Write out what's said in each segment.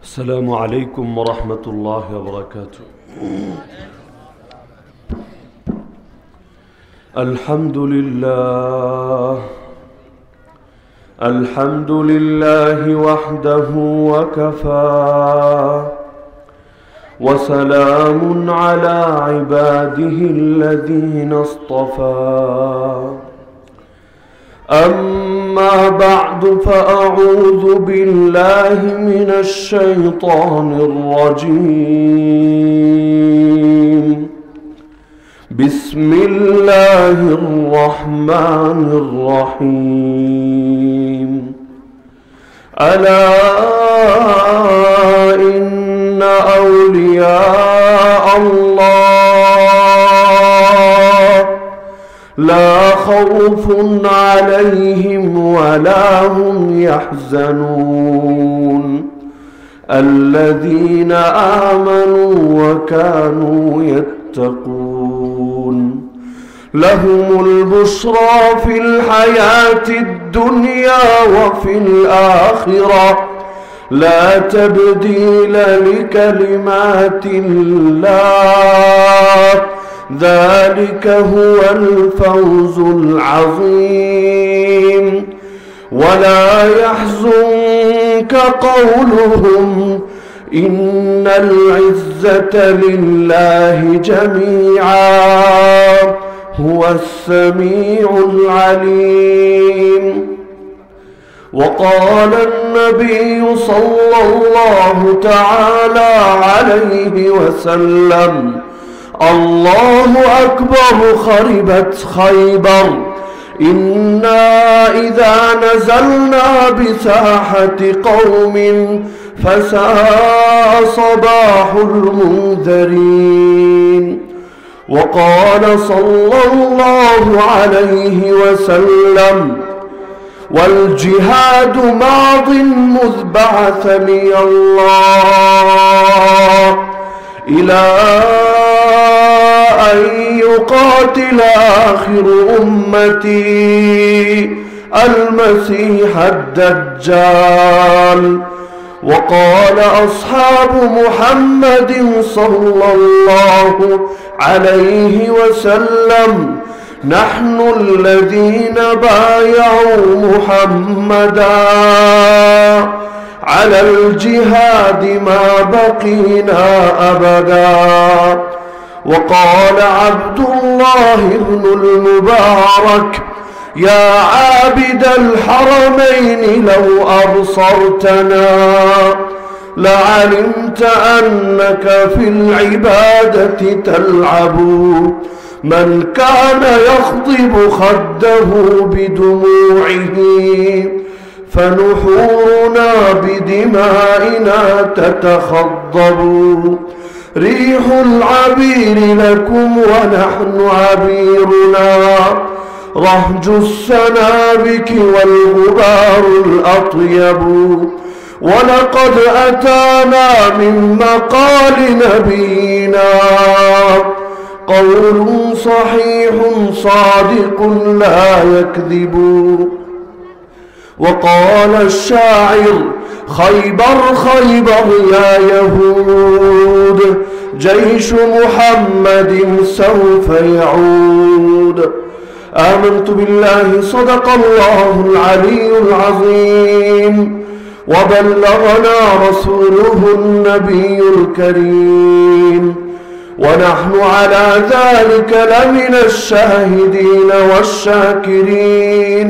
السلام عليكم ورحمة الله وبركاته. الحمد لله وحده وكفى، وسلام على عباده الذين اصطفى. أما بعد فأعوذ بالله من الشيطان الرجيم. بسم الله الرحمن الرحيم. ألا إن أولياء الله لا خوف عليهم ولا هم يحزنون الذين آمنوا وكانوا يتقون. لهم البشرى في الحياة الدنيا وفي الآخرة لا تبديل لكلمات الله ذلك هو الفوز العظيم. ولا يحزنك قولهم إن العزة لله جميعا هو السميع العليم. وقال النبي صلى الله تعالى عليه وسلم: الله أكبر خربت خيبر، إنا إذا نزلنا بساحة قوم فساء صباح المنذرين. وقال صلى الله عليه وسلم: والجهاد ماض مذ بعثني الله إلى أن يقاتل آخر أمتي المسيح الدجال. وقال أصحاب محمد صلى الله عليه وسلم: نحن الذين بايعوا محمدا على الجهاد ما بقينا أبدا. وقال عبد الله بن المبارك: يا عابد الحرمين لو أبصرتنا لعلمت أنك في العبادة تلعب. من كان يخضب خده بدموعه فنحورنا بدمائنا تتخضب. ريح العبير لكم ونحن عبيرنا، رهج السنابك والغبار الأطيب. ولقد أتانا من مقال نبينا قول صحيح صادق لا يكذب. وقال الشاعر: خيبر خيبر يا يهود، جيش محمد سوف يعود. آمنت بالله صدق الله العلي العظيم، وبلغنا رسوله النبي الكريم، ونحن على ذلك لمن الشاهدين والشاكرين،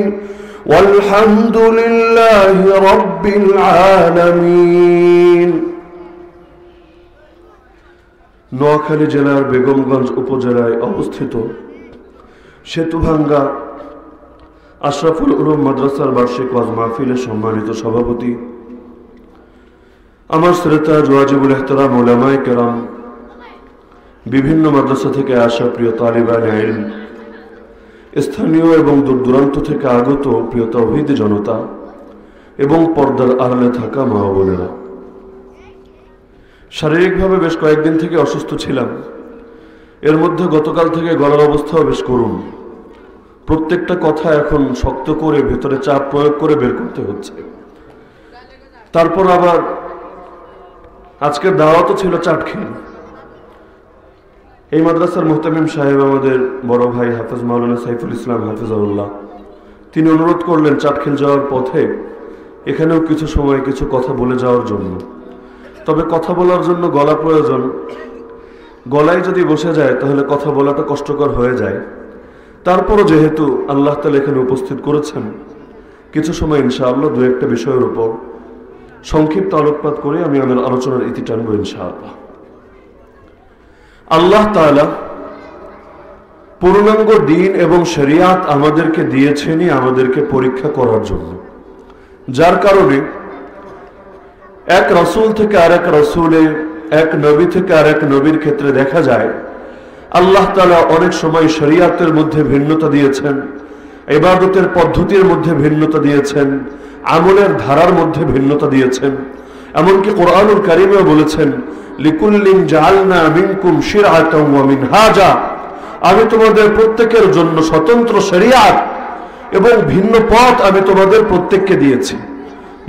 والحمد لله رب العالمين। নোয়াখালী জেলার বেগমগঞ্জ উপজেলায় অবস্থিত সেতুভাঙ্গা আশরাফুল উলুম মাদ্রাসার বার্ষিক ওয়াজ মাহফিলের সম্মানিত সভাপতি, আমার শ্রোতা ওয়াজিবুল ইহতিরাম উলামায়ে কেরাম, বিভিন্ন মাদ্রাসা থেকে আসা প্রিয় তালিবানে ইলম, স্থানীয় এবং দূর দূরান্ত থেকে আগত প্রিয় তাওহীদি জনতা এবং পর্দার আড়ালে থাকা মা ও বোনেরা, শারীরিকভাবে বেশ কয়েকদিন থেকে অসুস্থ ছিলাম। এর মধ্যে গতকাল থেকে গলার অবস্থাও বেশ করুণ। প্রত্যেকটা কথা এখন শক্ত করে ভেতরে চাপ প্রয়োগ করে বের করতে হচ্ছে। তারপর আবার আজকের দাওয়াতও ছিল চাটখিল। এই মাদ্রাসার মুহতামিম সাহেব আমাদের বড় ভাই হাফেজ মাওলানা সাইফুল ইসলাম হাফিজাহুল্লাহ, তিনি অনুরোধ করলেন চাটখিল যাওয়ার পথে এখানেও কিছু সময় কিছু কথা বলে যাওয়ার জন্য। তবে কথা বলার জন্য গলা প্রয়োজন, গলায় যদি বসে যায় তাহলে কথা বলাটা কষ্টকর হয়ে যায়। তারপরও যেহেতু আল্লাহ তাআলা এখানে উপস্থিত করেছেন, কিছু সময় ইনশাআল্লাহ দু একটা বিষয়ের উপর সংক্ষিপ্ত আলোকপাত করে আমি আমার আলোচনার ইতি টানবো ইনশাআল্লাহ। আল্লাহ তাআলা পূর্ণাঙ্গ দ্বীন এবং শরিয়াত আমাদেরকে দিয়েছেনই আমাদেরকে পরীক্ষা করার জন্য, যার কারণে এক রাসূল থেকে আরেক রাসূলে, এক নবী থেকে আরেক নবীর ক্ষেত্রে দেখা যায় আল্লাহ তাআলা অনেক সময় শরিয়াতের মধ্যে ভিন্নতা দিয়েছেন, ইবাদতের পদ্ধতির মধ্যে ভিন্নতা দিয়েছেন, আমলের ধারার মধ্যে ভিন্নতা দিয়েছেন। এমনকি কোরআনুল কারীমেও বলেছেন, লিকুল্লিন জাআলনা মিনকুম শিরআতাও ওয়া মিনহাজা, আমি তোমাদের প্রত্যেকের জন্য স্বতন্ত্র শরিয়াত এবং ভিন্ন পথ আমি তোমাদের প্রত্যেককে দিয়েছি।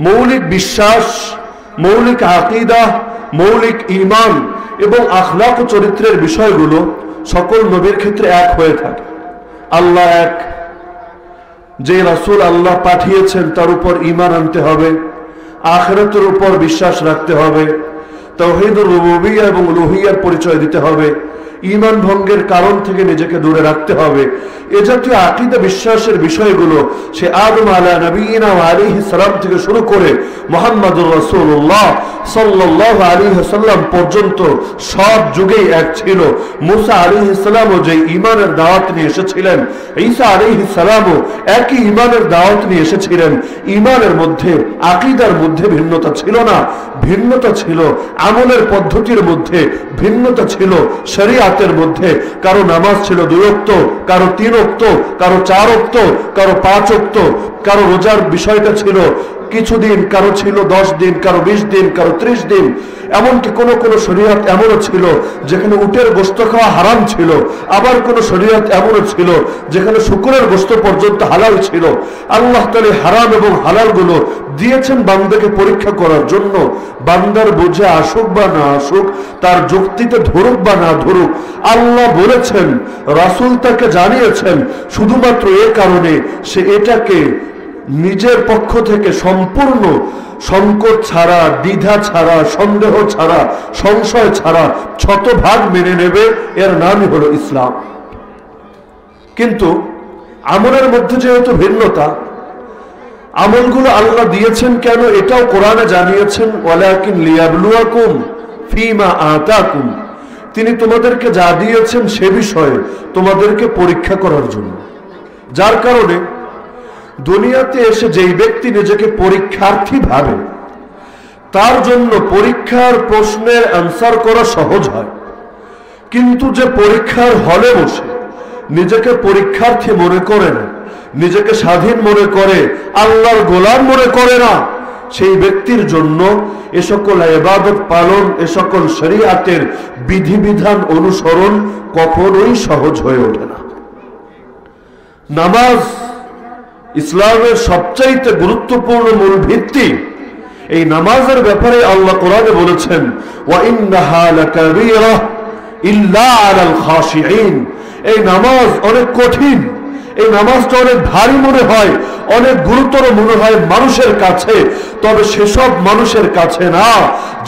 মৌলিক বিশ্বাস, মৌলিক আকীদা, মৌলিক ঈমান এবং আখলাক ও চরিত্রের বিষয়গুলো সকল নবীর ক্ষেত্রে এক হয়ে থাকে। আল্লাহ এক, যে রাসূল আল্লাহ পাঠিয়েছেন তার উপর ঈমান আনতে হবে, আখিরাতের উপর বিশ্বাস রাখতে হবে, তাওহীদুর রুবুবিয়্যাহ এবং উলুহিয়্যার পরিচয় দিতে হবে, ঈমান ভঙ্গের কারণ থেকে নিজেকে দূরে রাখতে হবে। এ জাতীয় আকীদা বিশ্বাসের বিষয়গুলো সে আদম আলা নবিয়িনা ওয়া আলাইহিস সালাম থেকে শুরু করে মুহাম্মদুর রাসূলুল্লাহ সাল্লাল্লাহু আলাইহি ওয়াসাল্লাম পর্যন্ত সব যুগেই এক ছিল। মুসা আলাইহিস সালামও যে ঈমানের দাওয়াত নিয়ে এসেছিলেন, ঈসা আলাইহিস সালামও একই ঈমানের দাওয়াত নিয়ে এসেছিলেন। ঈমানের মধ্যে, আকীদার মধ্যে ভিন্নতা ছিল না, ভিন্নতা ছিল আমলের পদ্ধতির মধ্যে, ভিন্নতা ছিল শরিয়াতের মধ্যে। কারো নামাজ ছিল 2 ওয়াক্ত, কারো 3 ওয়াক্ত, কারো 4 ওয়াক্ত, কারো 5 ওয়াক্ত, কারো রোজার বিষয়টা ছিল কিছুদিন, কারো ছিল 10 দিন, কারো 20 দিন, কারো 30 দিন। এমনকি কোন কোন শরিয়াত এমনও ছিল যেখানে উটের গোশত খাওয়া হারাম ছিল, আবার কোন শরিয়াত এমনও ছিল যেখানে শূকরের গোশত পর্যন্ত হালাল ছিল। আল্লাহ তাআলা হারাম এবং হালাল গুলো দিয়েছেন বান্দাকে পরীক্ষা করার জন্য। বান্দার বুঝে আসুক বা না আসুক, তার যুক্তিতে ধরুক বা না ধরুক, আল্লাহ বলেছেন, রাসূল তাকে জানিয়েছেন, শুধুমাত্র এ কারণে সে এটাকে নিজের পক্ষ থেকে সম্পূর্ণ সংকট ছাড়া, দ্বিধা ছাড়া, সন্দেহ ছাড়া, সংশয় ছাড়া শতভাগ মেনে নেবে। এর নামই হলো ইসলাম। কিন্তু আমলের মধ্যে যেহেতু ভিন্নতা, আমলগুলো আল্লাহ দিয়েছেন কেন এটাও কোরআনে জানিয়েছেন, ওয়ালাকিন লিয়াবলুয়াকুম ফীমা আতাকুম, তিনি তোমাদেরকে যা দিয়েছেন সে বিষয়ে তোমাদেরকে পরীক্ষা করার জন্য। যার কারণে দুনিয়াতে এসে যেই ব্যক্তি নিজেকে পরীক্ষার্থী ভাবে, তার জন্য পরীক্ষার প্রশ্নের অ্যান্সার করা সহজ হয়। কিন্তু যে পরীক্ষার হলে বসে নিজেকে পরীক্ষার্থী মনে করে না, নিজেকে স্বাধীন মনে করে, আল্লাহর গোলাম মনে করে না, সেই ব্যক্তির জন্য এ সকল ইবাদত পালন, এ সকল শরিয়াতের বিধিবিধান অনুসরণ কখনোই সহজ হয়ে ওঠে না। নামাজ ইসলামের সবচাইতে গুরুত্বপূর্ণ মূল ভিত্তি। এই নামাজের ব্যাপারে আল্লাহ কোরআনে বলেছেন, ওয়া ইন্নাহা লাকাবীরা ইল্লা আলাল খাশিঈন, এই নামাজ অনেক কঠিন, এই নামাজটা অনেক ভারী মনে হয়, অনেক গুরুতর মনে হয় মানুষের কাছে, তবে সেসব মানুষের কাছে না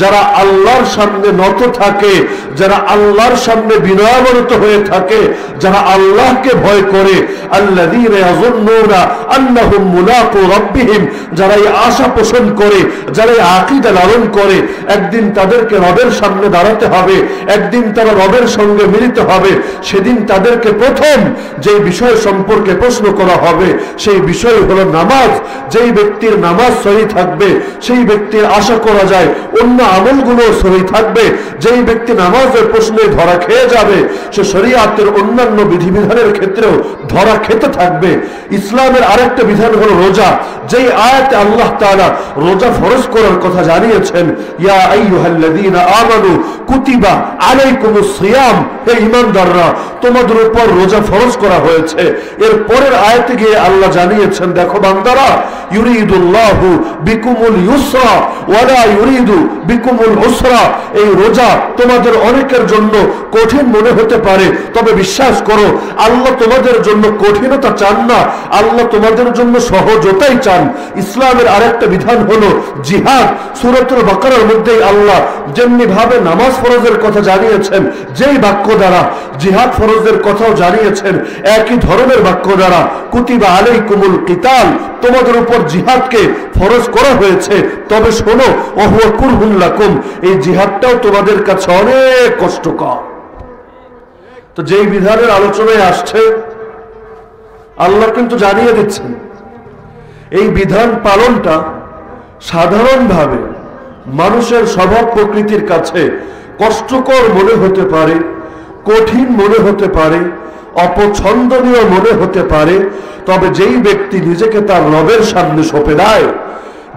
যারা আল্লাহর সামনে নত থাকে, যারা আল্লাহর সামনে বিনয়াবনত হয়ে থাকে, যারা আল্লাহকে ভয় করে। আল্লাযীনা ইয়াযুন্নুনা আন্নাহুম মুলাকু রাব্বিহিম, যারা এই আশা পোষণ করে, যারা এই আকীদা লালন করে একদিন তাদেরকে রবের সামনে দাঁড়াতে হবে, একদিন তারা রবের সঙ্গে মিলিত হবে, সেদিন তাদেরকে প্রথম যে বিষয় সম্পর্কে প্রশ্ন করা হবে সেই বিষয় হলো নামাজ। যেই ব্যক্তির নামাজ সহি থাকবে সেই ব্যক্তির আশা করা যায় অন্য আমলগুলো সহি থাকবে। যেই ব্যক্তি নামাজের প্রশ্নে ধরা খেয়ে যাবে সে শরিয়াতের অন্যান্য বিধিবিধানের ক্ষেত্রেও ধরা খেতে থাকবে। ইসলামের আরেকটা বিধান হলো রোজা। যেই আয়াতে আল্লাহ তাআলা রোজা ফরজ করার কথা জানিয়েছেন, ইয়া আইয়ুহাল্লাযীনা আমানু কুতিবা আলাইকুমুস সিয়াম, হে ঈমানদাররা তোমাদের উপর রোজা ফরজ করা হয়েছে। এর পরের আয়াতে গিয়ে আল্লাহ জানিয়েছেন, দেখো বান্দারা, ইউরিদুল্লাহু বিকুমুল ইউসরা ওয়া লা ইউরিদু বিকুমুল উসরা, এই রোজা তোমাদের অনেকের জন্য কঠিন মনে হতে পারে, তবে বিশ্বাস করো আল্লাহ তোমাদের জন্য কঠিনতা চান না, আল্লাহ তোমাদের জন্য সহজতাই চান। ইসলামের আরেকটা বিধান হলো জিহাদ। সূরাতুল বাকারার মধ্যেই আল্লাহ যেমনি ভাবে নামাজ ফরজের কথা জানিয়েছেন, যেই বাক্য দ্বারা জিহাদ ফরজের কথাও জানিয়েছেন, একই ধরনের বাক্য দ্বারা কুতিবা আলাইকুমুল কিতাল, তোমাদের উপর জিহাদকে ফরজ করা হয়েছে, তবে শোনো ওহুয়া কুরহুন লাকুম, এই জিহাদটাও তোমাদের কাছে অনেক কষ্টকর। তো যেই বিধানের আলোচনায় আসছে আল্লাহ কিন্তু জানিয়ে দিচ্ছেন এই বিধান পালনটা সাধারণভাবে মানুষের স্বভাব প্রকৃতির কাছে কষ্টকর মনে হতে পারে, কঠিন মনে হতে পারে, অপছন্দনীয় মনে হতে পারে, তবে যেই ব্যক্তি নিজেকে তার রবের সামনে সঁপে দেয়,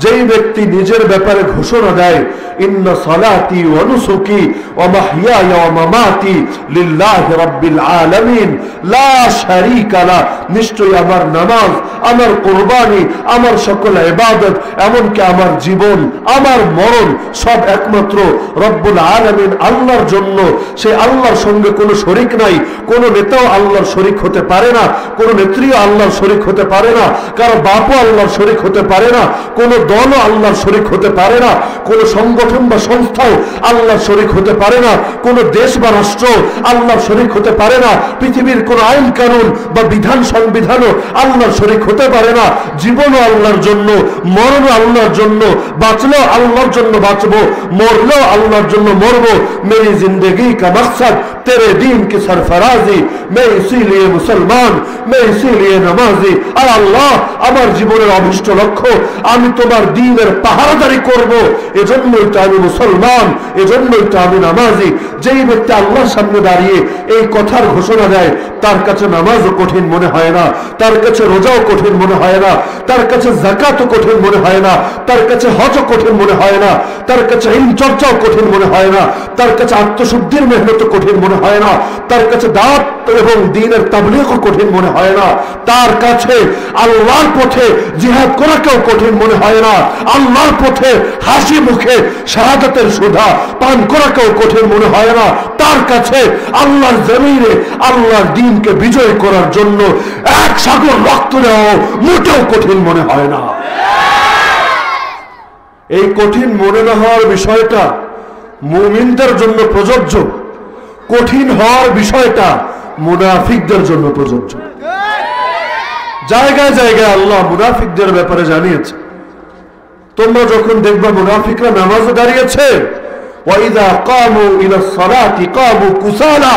যেই ব্যক্তি নিজের ব্যাপারে ঘোষণা দেয় ইন্না সালাতি ওয়া নুসুকি ওয়া মাহইয়ায়া ওয়া মামাতি লিল্লাহি রাব্বিল আলামিন লা শারীকা লা, নিশ্চয়ই আমার নামাজ, আমার কুরবানি, আমার সকল ইবাদত, এমনকি আমার জীবন, আমার মরণ সব একমাত্র রব্বুল আলামিন আল্লাহর জন্য। সে আল্লাহর সঙ্গে কোনো শরীক নাই, কোনো নেতাও আল্লাহর শরীক হতে পারে না, কোনো নেত্রীও আল্লাহর শরীক হতে পারে না, কারো বাপও আল্লাহর শরীক হতে পারে না, কোনো দলও আল্লাহর শরীক হতে পারে না, কোনো সংগঠন বা সংস্থাও আল্লাহর শরীক হতে পারে না, কোনো দেশ বা রাষ্ট্র আল্লাহর শরীক হতে পারে না, পৃথিবীর কোন আইন কানুন বা বিধান সংবিধানও আল্লাহর শরীক হতে পারে না। জীবনও আল্লাহর জন্য, মরণও আল্লাহর জন্য, বাঁচলেও আল্লাহর জন্য বাঁচবো, মরলেও আল্লাহর জন্য মরবো। মেরি জিন্দগি কা মকসদ তেরে দীন কি সরফরাজি, मैं इसीलिए मुसलमान, मैं इसीलिए नमाजी। আর আল্লাহ, আমার জীবনের অভিষ্ট লক্ষ্য আমি তোমার দ্বীনের পাহারাদারি করব, এজন্যই তো আমি মুসলমান, এজন্যই তো আমি নামাজি। যেই ব্যক্তি আল্লাহর সামনে দাঁড়িয়ে এই কথার ঘোষণা দেয়, তার কাছে নামাজও কঠিন মনে হয় না, তার কাছে রোজাও কঠিন মনে হয় না, তার কাছে যাকাতও কঠিন মনে হয় না, তার কাছে হজও কঠিন মনে হয় না, তার কাছে ইলম চর্চাও কঠিন মনে হয় না, তার কাছে আত্মশুদ্ধির মেহনত কঠিন মনে হয় না, তার কাছে দাওয়াত এবং দ্বীনের তাবলীগও কঠিন মনে হয় না, তার কাছে আল্লাহর পথে জিহাদ করাকেও কঠিন মনে হয় না, আল্লাহর পথে হাসি মুখে শাহাদাতের সুধা পান করাকেও কঠিন মনে হয় না, তার কাছে আল্লাহর জমিনে আল্লাহর দ্বীনকে বিজয় করার জন্য এক সাগর রক্ত দেওয়া মোটেও কঠিন মনে হয় না। এই কঠিন মনে না হওয়ার বিষয়টা মুমিনদের জন্য প্রযোজ্য, কঠিন হওয়ার বিষয়টা মুনাফিকদের জন্য প্রযোজ্য। জায়গায় জায়গায় আল্লাহ মুনাফিকদের ব্যাপারে জানিয়েছে। তোমরা যখন দেখবা মুনাফিকরা নামাজে দাঁড়িয়েছে, ওয়াইদা কামু ইলাস সালাতি কামু কুসালা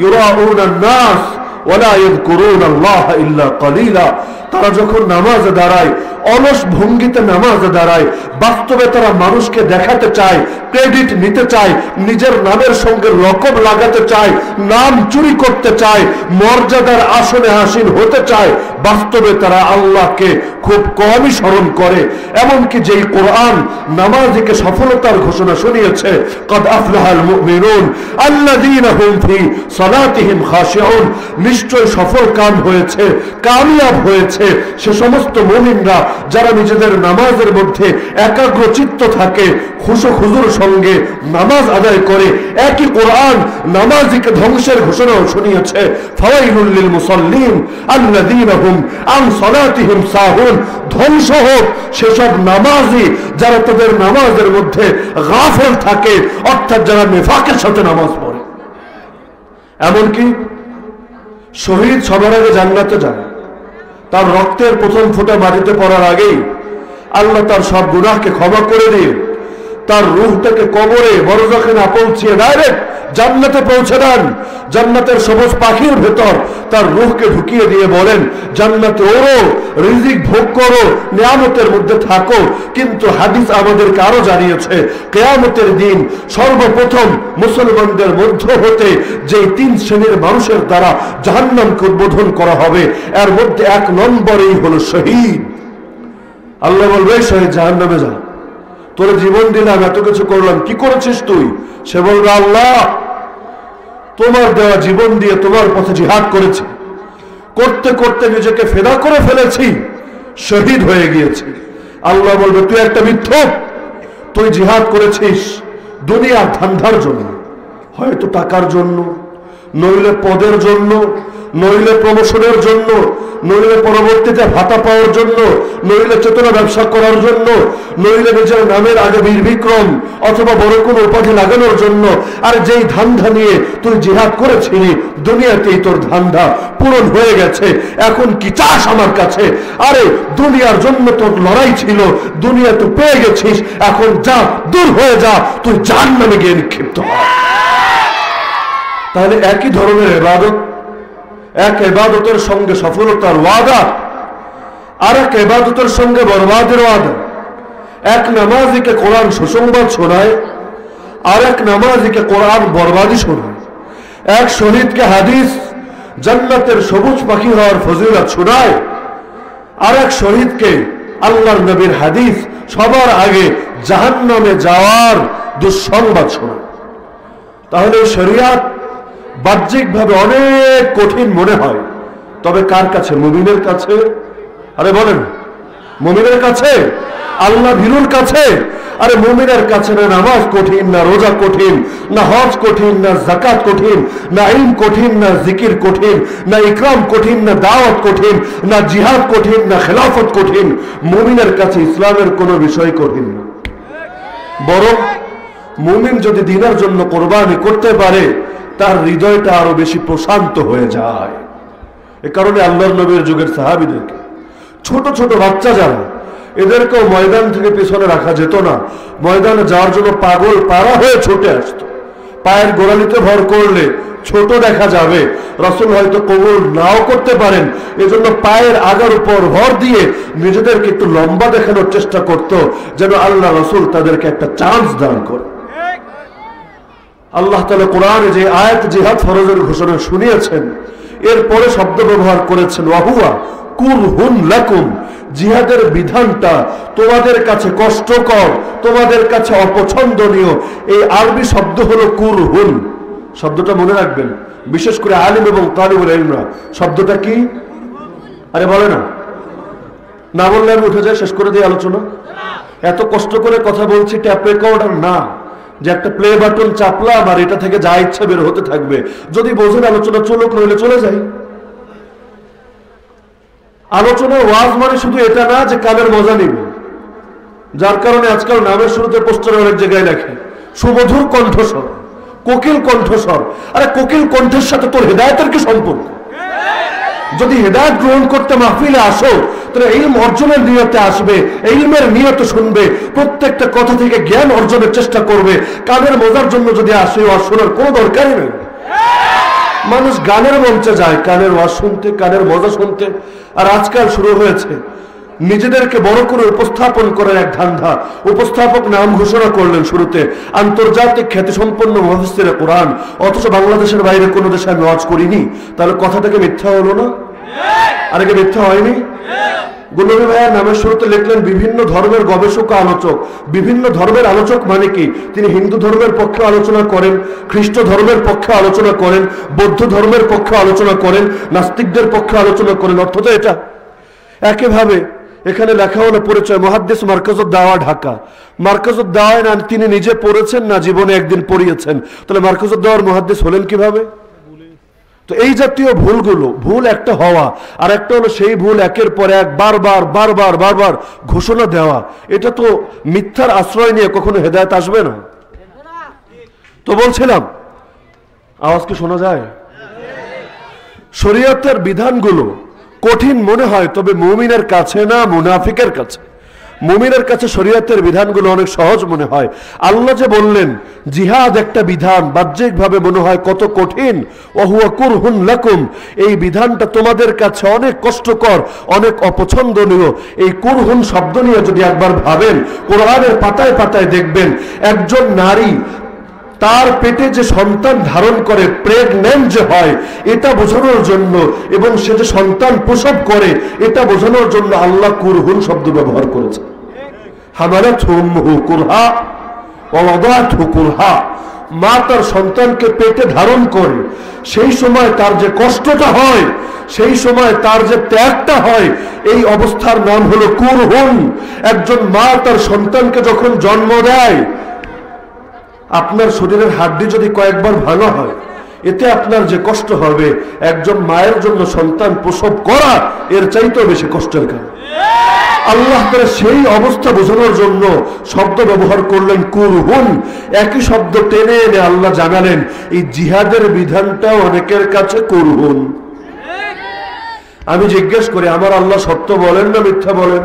ইউরাউনা নাস ওয়ালা ইয়াযকুরুনা আল্লাহ ইল্লা কালিলা, তারা যখন নামাজে দাঁড়ায় অলস ভঙ্গিতে নামাজে দাঁড়ায়, বাস্তবে তারা মানুষকে দেখাতে চায়, ক্রেডিট নিতে চায়, নিজের নামের সঙ্গে লকব লাগাতে চায়, নাম চুরি করতে চায়, মর্যাদার আসনে আসীন হতে চায়, বাস্তবে তারা আল্লাহকে খুব কমই স্মরণ করে। এমনকি যেই কোরআন নামাজীকে সফলতার ঘোষণা শুনিয়েছে, কদ আফলাহাল মুমিনুন আল্লাযীনা হুম ফি সালাতিহিম খাশিউন, নিশ্চয় সফল কাম হয়েছে, কামিয়াব হয়েছে সে সমস্ত মুমিনরা যারা নিজেদের নামাজের মধ্যে একাগ্র চিত্ত থাকে, খুশু খুজুর সঙ্গে নামাজ আদায় করে। একই কোরআন নামাজীকে ধ্বংসের ঘোষণাও শুনিয়েছে, ফাওয়াইলুল লিল মুসাল্লিন আল্লাযীনা হুম আন সালাতিহিম সাহুন, ধ্বংস হোক সেসব নামাজি যারা তাদের নামাজের মধ্যে গাফেল থাকে, অর্থাৎ যারা নিফাকের সাথে নামাজ পড়ে। এমনকি শহীদ সবার আগে জান্নাতে যায়, তার রক্তের প্রথম ফোঁটা মাটিতে পড়ার আগেই আল্লাহ তার সব গুনাহকে ক্ষমা করে দিয়ে তার রূহটাকে কবরে বরজাখে না পৌঁছিয়ে ডাইরেক্ট জান্নাতে পৌঁছে দেন। জান্নাতের সবুজ পাখির ভেতর তার রূহকে ঢুকিয়ে দিয়ে বলেন, জান্নাতে ওরো, রিজিক ভোগ করো, নিয়ামতের মধ্যে থাকো। কিন্তু হাদিস আমাদেরকে আরো জানিয়েছে, কিয়ামতের দিন সর্বপ্রথম মুসলমানদের মধ্য হতে যে 3 শ্রেণীর মানুষের দ্বারা জাহান্নামকে উদ্বোধন করা হবে, এর মধ্যে 1 নম্বরেই হলো শহীদ। আল্লাহ বলবে, শহীদ জাহান্নামে যা, তোর জীবন দিলাম, এত কিছু করলাম, কি করেছিস তুই? সে বলবে, আল্লাহ তোমার দেওয়া জীবন দিয়ে তোমার পথে জিহাদ করেছি, করতে করতে নিজেকে ফেদা করে ফেলেছি, শহীদ হয়ে গিয়েছি। আল্লাহ বলবে, তুই একটা মিথ্যুক, তুই জিহাদ করেছিস দুনিয়ার ধান্দার জন্য, হয়তো টাকার জন্য, নইলে পদের জন্য, নইলে প্রমোশনের জন্য, নইলে পরবর্তীতে ভাতা পাওয়ার জন্য, নইলে চেতনা ব্যবসা করার জন্য, নইলে নিজের নামের আগে বীর বিক্রম অথবা বড় কোনো উপাধি লাগানোর জন্য। আর যেই ধান্দা নিয়ে তুই জিহাদ করেছিলি, দুনিয়াতেই তোর ধান্দা পূরণ হয়ে গেছে, এখন কি চাস আমার কাছে? আরে দুনিয়ার জন্য তোর লড়াই ছিল, দুনিয়া তুই পেয়ে গেছিস, এখন যা, দূর হয়ে যা, তুই জাহান্নামে গিয়ে নিক্ষিপ্ত হ। তাহলে একই ধরনের ইবাদত, এক ইবাদতের সঙ্গে সফলতার ওয়াদা, আর এক ইবাদতের সঙ্গে বরবাদের ওয়াদা। এক নামাজিকে কোরআন সুসংবাদ শোনায়, আর এক নামাজিকে কোরআন বরবাদি শোনায়। এক শহীদকে হাদিস জান্নাতের সবুজ পাখি হওয়ার ফজিলত শোনায়, আর এক শহীদকে আল্লাহর নবীর হাদিস সবার আগে জাহান্নামে যাওয়ার দুঃসংবাদ শোনায়। তাহলে শরিয়াত বাহ্যিকভাবে অনেক কঠিন মনে হয়, তবে কার কাছে? মুমিনের কাছে। আরে বলেন, মুমিনের কাছে, আল্লাহ ভীরুর কাছে। আরে মুমিনের কাছে না নামাজ কঠিন, না রোজা কঠিন, না হজ কঠিন, না যাকাত কঠিন, না ইলম কঠিন, না জিকির কঠিন, না ইকরাম কঠিন, না দাওয়াত কঠিন, না জিহাদ কঠিন, না খেলাফত কঠিন। মুমিনের কাছে ইসলামের কোনো বিষয় কঠিন না। বরং মুমিন যদি দিনের জন্য কোরবানি করতে পারে, তার হৃদয়টা আরো বেশি প্রশান্ত হয়ে যায়। এ কারণে আল্লাহর নবীর যুগের সাহাবীদেরকে, ছোট ছোট বাচ্চা যারা, এদেরকেও ময়দান থেকে পিছনে রাখা যেত না। ময়দানে যাওয়ার জন্য পাগল পাড়া হয়ে ছুটে আসতো। পায়ের গোড়ালিতে ভর করলে ছোট দেখা যাবে, রাসূল হয়তো কবুল নাও করতে পারেন, এজন্য পায়ের আগার উপর ভর দিয়ে নিজেদেরকে একটু লম্বা দেখানোর চেষ্টা করত, যেন আল্লাহ রাসূল তাদেরকে একটা চান্স দান করে। আল্লাহ তাআলা কোরআনে যে আয়াত জিহাদ ফরজের ঘোষণা শুনিয়েছেন, এরপরে শব্দ ব্যবহার করেছেন ওয়াহুয়া কুরহুন লাকুম। জিহাদের বিধানটা তোমাদের কাছে কষ্টকর, তোমাদের কাছে অপছন্দনীয়। এই আরবি শব্দ হলো কুরহুন। শব্দটা মনে রাখবেন, বিশেষ করে আলিম এবং তালিবুল ইলমরা। শব্দটা কি? আরে বলে না, না বললে আমি উঠে যাই, শেষ করে দিই আলোচনা। এত কষ্ট করে কথা বলছি, ট্যাপ রেকর্ডার না যে একটা প্লে বাটন চাপলাম আর এটা থেকে যা ইচ্ছা বের হতে থাকবে। যদি বোঝেন আলোচনা চলুক, নইলে চলে যাই। আলোচনা ওয়াজ মানে শুধু এটা না যে কানের মজা নিবে, যার কারণে আজকাল নামের শুরুতে পোস্টারে অনেক জায়গায় লেখে সুমধুর কণ্ঠস্বর, কোকিল কণ্ঠস্বর। আরে কোকিল কণ্ঠের সাথে তোর হেদায়েতের কি সম্পর্ক? যদি হেদায়েত গ্রহণ করতে মাহফিলে আসো, তাহলে ইলম অর্জনের নিয়তে আসবে, ইলমের নিয়তে শুনবে, প্রত্যেকটা কথা থেকে জ্ঞান অর্জনের চেষ্টা করবে। কানের মজার জন্য যদি আসে, ওয়াজ শোনার কোনো দরকারই নেই। মানুষ গানের মঞ্চে যায় কানের ওয়াজ শুনতে, কানের মজা শুনতে। আর আজকাল শুরু হয়েছে নিজেদেরকে বড় করে উপস্থাপন করার এক ধান্দা। উপস্থাপক নাম ঘোষণা করলেন শুরুতে, আন্তর্জাতিক খ্যাতিসম্পন্ন মুফাসসিরে কোরআন, অথচ বাংলাদেশের বাইরে কোনো দেশে আমি ওয়াজ করিনি। তাহলে কথাটাকে মিথ্যা হলো না? আরে কি মিথ্যা হয়নি? গুলবী ভাইয়ের নামের শুরুতে লিখলেন বিভিন্ন ধর্মের গবেষক আলোচক। বিভিন্ন ধর্মের আলোচক মানে কি? তিনি হিন্দু ধর্মের পক্ষে আলোচনা করেন, খ্রিস্ট ধর্মের পক্ষে আলোচনা করেন, বৌদ্ধ ধর্মের পক্ষে আলোচনা করেন, নাস্তিকদের পক্ষে আলোচনা করেন। অর্থ তো এটা। একইভাবে এখানে লেখা হলো পরিচয় মুহাদ্দিস মার্কাজুদ দাওয়া ঢাকা। মার্কাজুদ দাওয়ায় না তিনি নিজে পড়েছেন, না জীবনে একদিন পড়িয়েছেন। তাহলে মার্কাজুদ দাওয়ার মুহাদ্দিস হলেন কিভাবে? তো এই জাতীয় ভুলগুলো, ভুল একটা হওয়া, আর একটা হলো সেই ভুল একের পর এক বারবার ঘোষণা দেওয়া। এটা তো মিথ্যার আশ্রয় নিয়ে কখনো হেদায়েত আসবে না। তো বলছিলাম, আওয়াজ কি শোনা যায়? শরীয়তের বিধানগুলো কঠিন মনে হয়, তবে মুমিনের কাছে না, মুনাফিকের কাছে। মুমিনের কাছে শরীয়তের বিধানগুলো অনেক সহজ মনে হয়। আল্লাহ যে বললেন জিহাদ একটা বিধান, বাহ্যিকভাবে মনে হয় কত কঠিন। ওয়াহুয়া কুরহুন লাকুম, এই বিধানটা তোমাদের কাছে অনেক কষ্টকর, অনেক অপছন্দনীয়। এই কুরহুন শব্দ নিয়ে যদি একবার ভাবেন, কোরআনের পাতায় পাতায় দেখবেন একজন নারী তার পেটে যে সন্তান ধারণ করে, প্রেগন্যান্ট যে হয়, এটা বোঝানোর জন্য, এবং সে যে সন্তান প্রসব করে এটা বোঝানোর জন্য আল্লাহ কুরহুন শব্দ ব্যবহার করেছে। হামালাতহু উম্মুহু কুরহা ওয়া ওয়াদাআতহু কুরহা। মা তার সন্তানকে পেটে ধারণ করে, সেই সময় তার যে কষ্টটা হয় সেই সময় তার যে ত্যাগটা হয়, এই অবস্থার নাম হলো কুরহুন। একজন মা তার সন্তানকে যখন জন্ম দেয়, আপনার শরীরের হাড্ডি যদি কয়েকবার ভাঙা হয়, এতে আপনার যে কষ্ট হবে, একজন মায়ের জন্য সন্তান প্রসব করা এর চাইতেও বেশি কষ্টের কাজ। আল্লাহ তাআলা সেই অবস্থা বোঝানোর জন্য শব্দ ব্যবহার করলেন কুরহুন। একই শব্দ টেনে এনে আল্লাহ জানালেন এই জিহাদের বিধানটাও অনেকের কাছে কুরহুন। আমি জিজ্ঞেস করি, আমার আল্লাহ সত্য বলেন না মিথ্যা বলেন?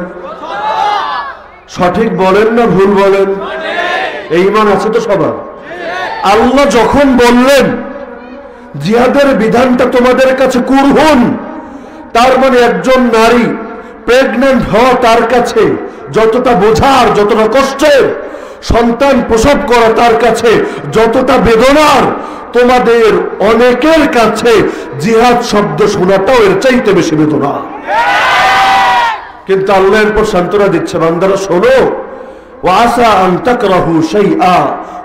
সঠিক বলেন না ভুল বলেন? এই ঈমান আছে তো সবার? আল্লাহ যখন বললেন জিহাদের বিধানটা তোমাদের কাছে কুরহুন, তার মানে একজন নারী প্রেগন্যান্ট হওয়া তার কাছে যতটা বোঝার, যতটা কষ্টের, সন্তান প্রসব করা তার কাছে যতটা বেদনার, তোমাদের অনেকের কাছে জিহাদ শব্দ শোনাটাও এর চাইতে বেশি বেদনা। কিন্তু আল্লাহ এরপর সান্ত্বনা দিচ্ছে, বান্দারা শোনো, ওয়াসা আন তাকরাহু শাইআ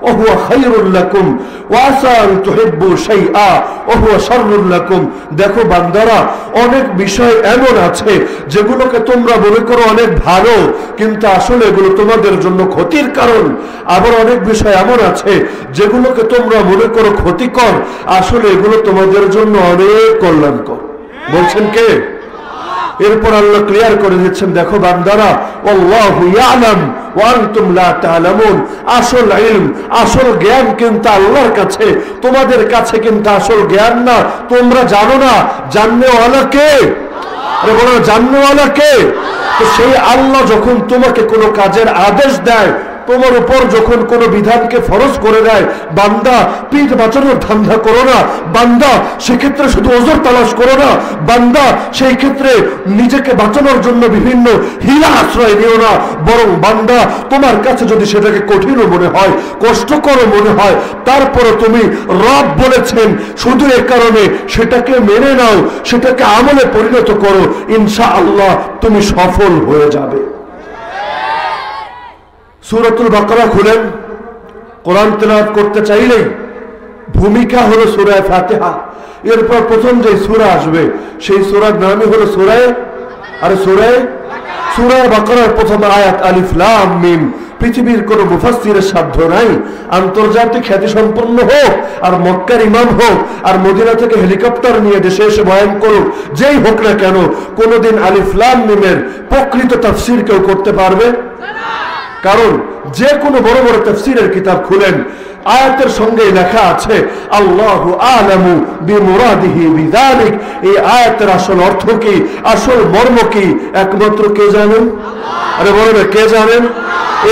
ওয়া হুয়া খায়রুল লাকুম ওয়াসা আন তুহিব্বু শাইআ ওয়া হুয়া শাররুল লাকুম। দেখো বান্দারা, অনেক বিষয় এমন আছে যেগুলোকে তোমরা মনে করো অনেক ভালো, কিন্তু আসলে এগুলো তোমাদের জন্য ক্ষতির কারণ। আবার অনেক বিষয় এমন আছে যেগুলোকে তোমরা মনে করো ক্ষতিকর, আসলে এগুলো তোমাদের জন্য অনেক কল্যাণকর। বলছেন কে? এরপর আল্লাহ ক্লিয়ার করে দিচ্ছেন, দেখো বান্দারা, আল্লাহু ইয়ালাম ওয়া আনতুম লা তা'লামুন। আসল ইলম, আসল জ্ঞান কিন্তু আল্লাহর কাছে, তোমাদের কাছে কিন্তু আসল জ্ঞান না। তোমরা জানো না, জাননেওয়ালা কে? আরে বলো, জাননেওয়ালা কে? তো সেই আল্লাহ যখন তোমাকে কোনো কাজের আদেশ দেয়, তোমার উপর যখন কোনো বিধানকে ফরজ করে দেয়, বান্দা পিঠ বাঁচানোর ধান্দা করো না, বান্দা সেক্ষেত্রে শুধু ওজর তালাশ করো না, বান্দা সেই ক্ষেত্রে নিজেকে বাঁচানোর জন্য বিভিন্ন হিলা আশ্রয় নিও না, বরং বান্দা তোমার কাছে যদি সেটাকে কঠিন মনে হয়, কষ্টকর মনে হয়, তারপরে তুমি রব বলেছেন শুধু এ কারণে সেটাকে মেনে নাও, সেটাকে আমলে পরিণত করো, ইনশাআল্লাহ তুমি সফল হয়ে যাবে। সূরাতুল বাকারা খুলেন, কোরআন তেলাওয়াত করতে চাইলেই ভূমিকা হলো সূরা ফাতিহা। এরপর প্রথম যে সূরা আসবে সেই সূরার নামই হলো সূরা বাকারার প্রথম আয়াত আলিফ লাম মিম। পৃথিবীর কোন মুফাসসিরের সাধ্য নাই, আন্তর্জাতিক খ্যাতি সম্পন্ন হোক, আর মক্কার ইমাম হোক, আর মদিনা থেকে হেলিকপ্টার নিয়ে দেশে এসে বয়ান করুক, যেই হোক না কেন, কোনদিন আলিফ লাম মিমের প্রকৃত তাফসীর কেউ করতে পারবে? কারণ যে কোনো বড় বড় তাফসীরের কিতাব খুলেন, আয়াতের সঙ্গে লেখা আছে আল্লাহু আ'লামু বিমুরাদিহি বিযালিক। এই আয়াতের আসল অর্থ কি, আসল মর্ম কি, একমাত্র কে জানেন? আরে বলেন, কে জানেন?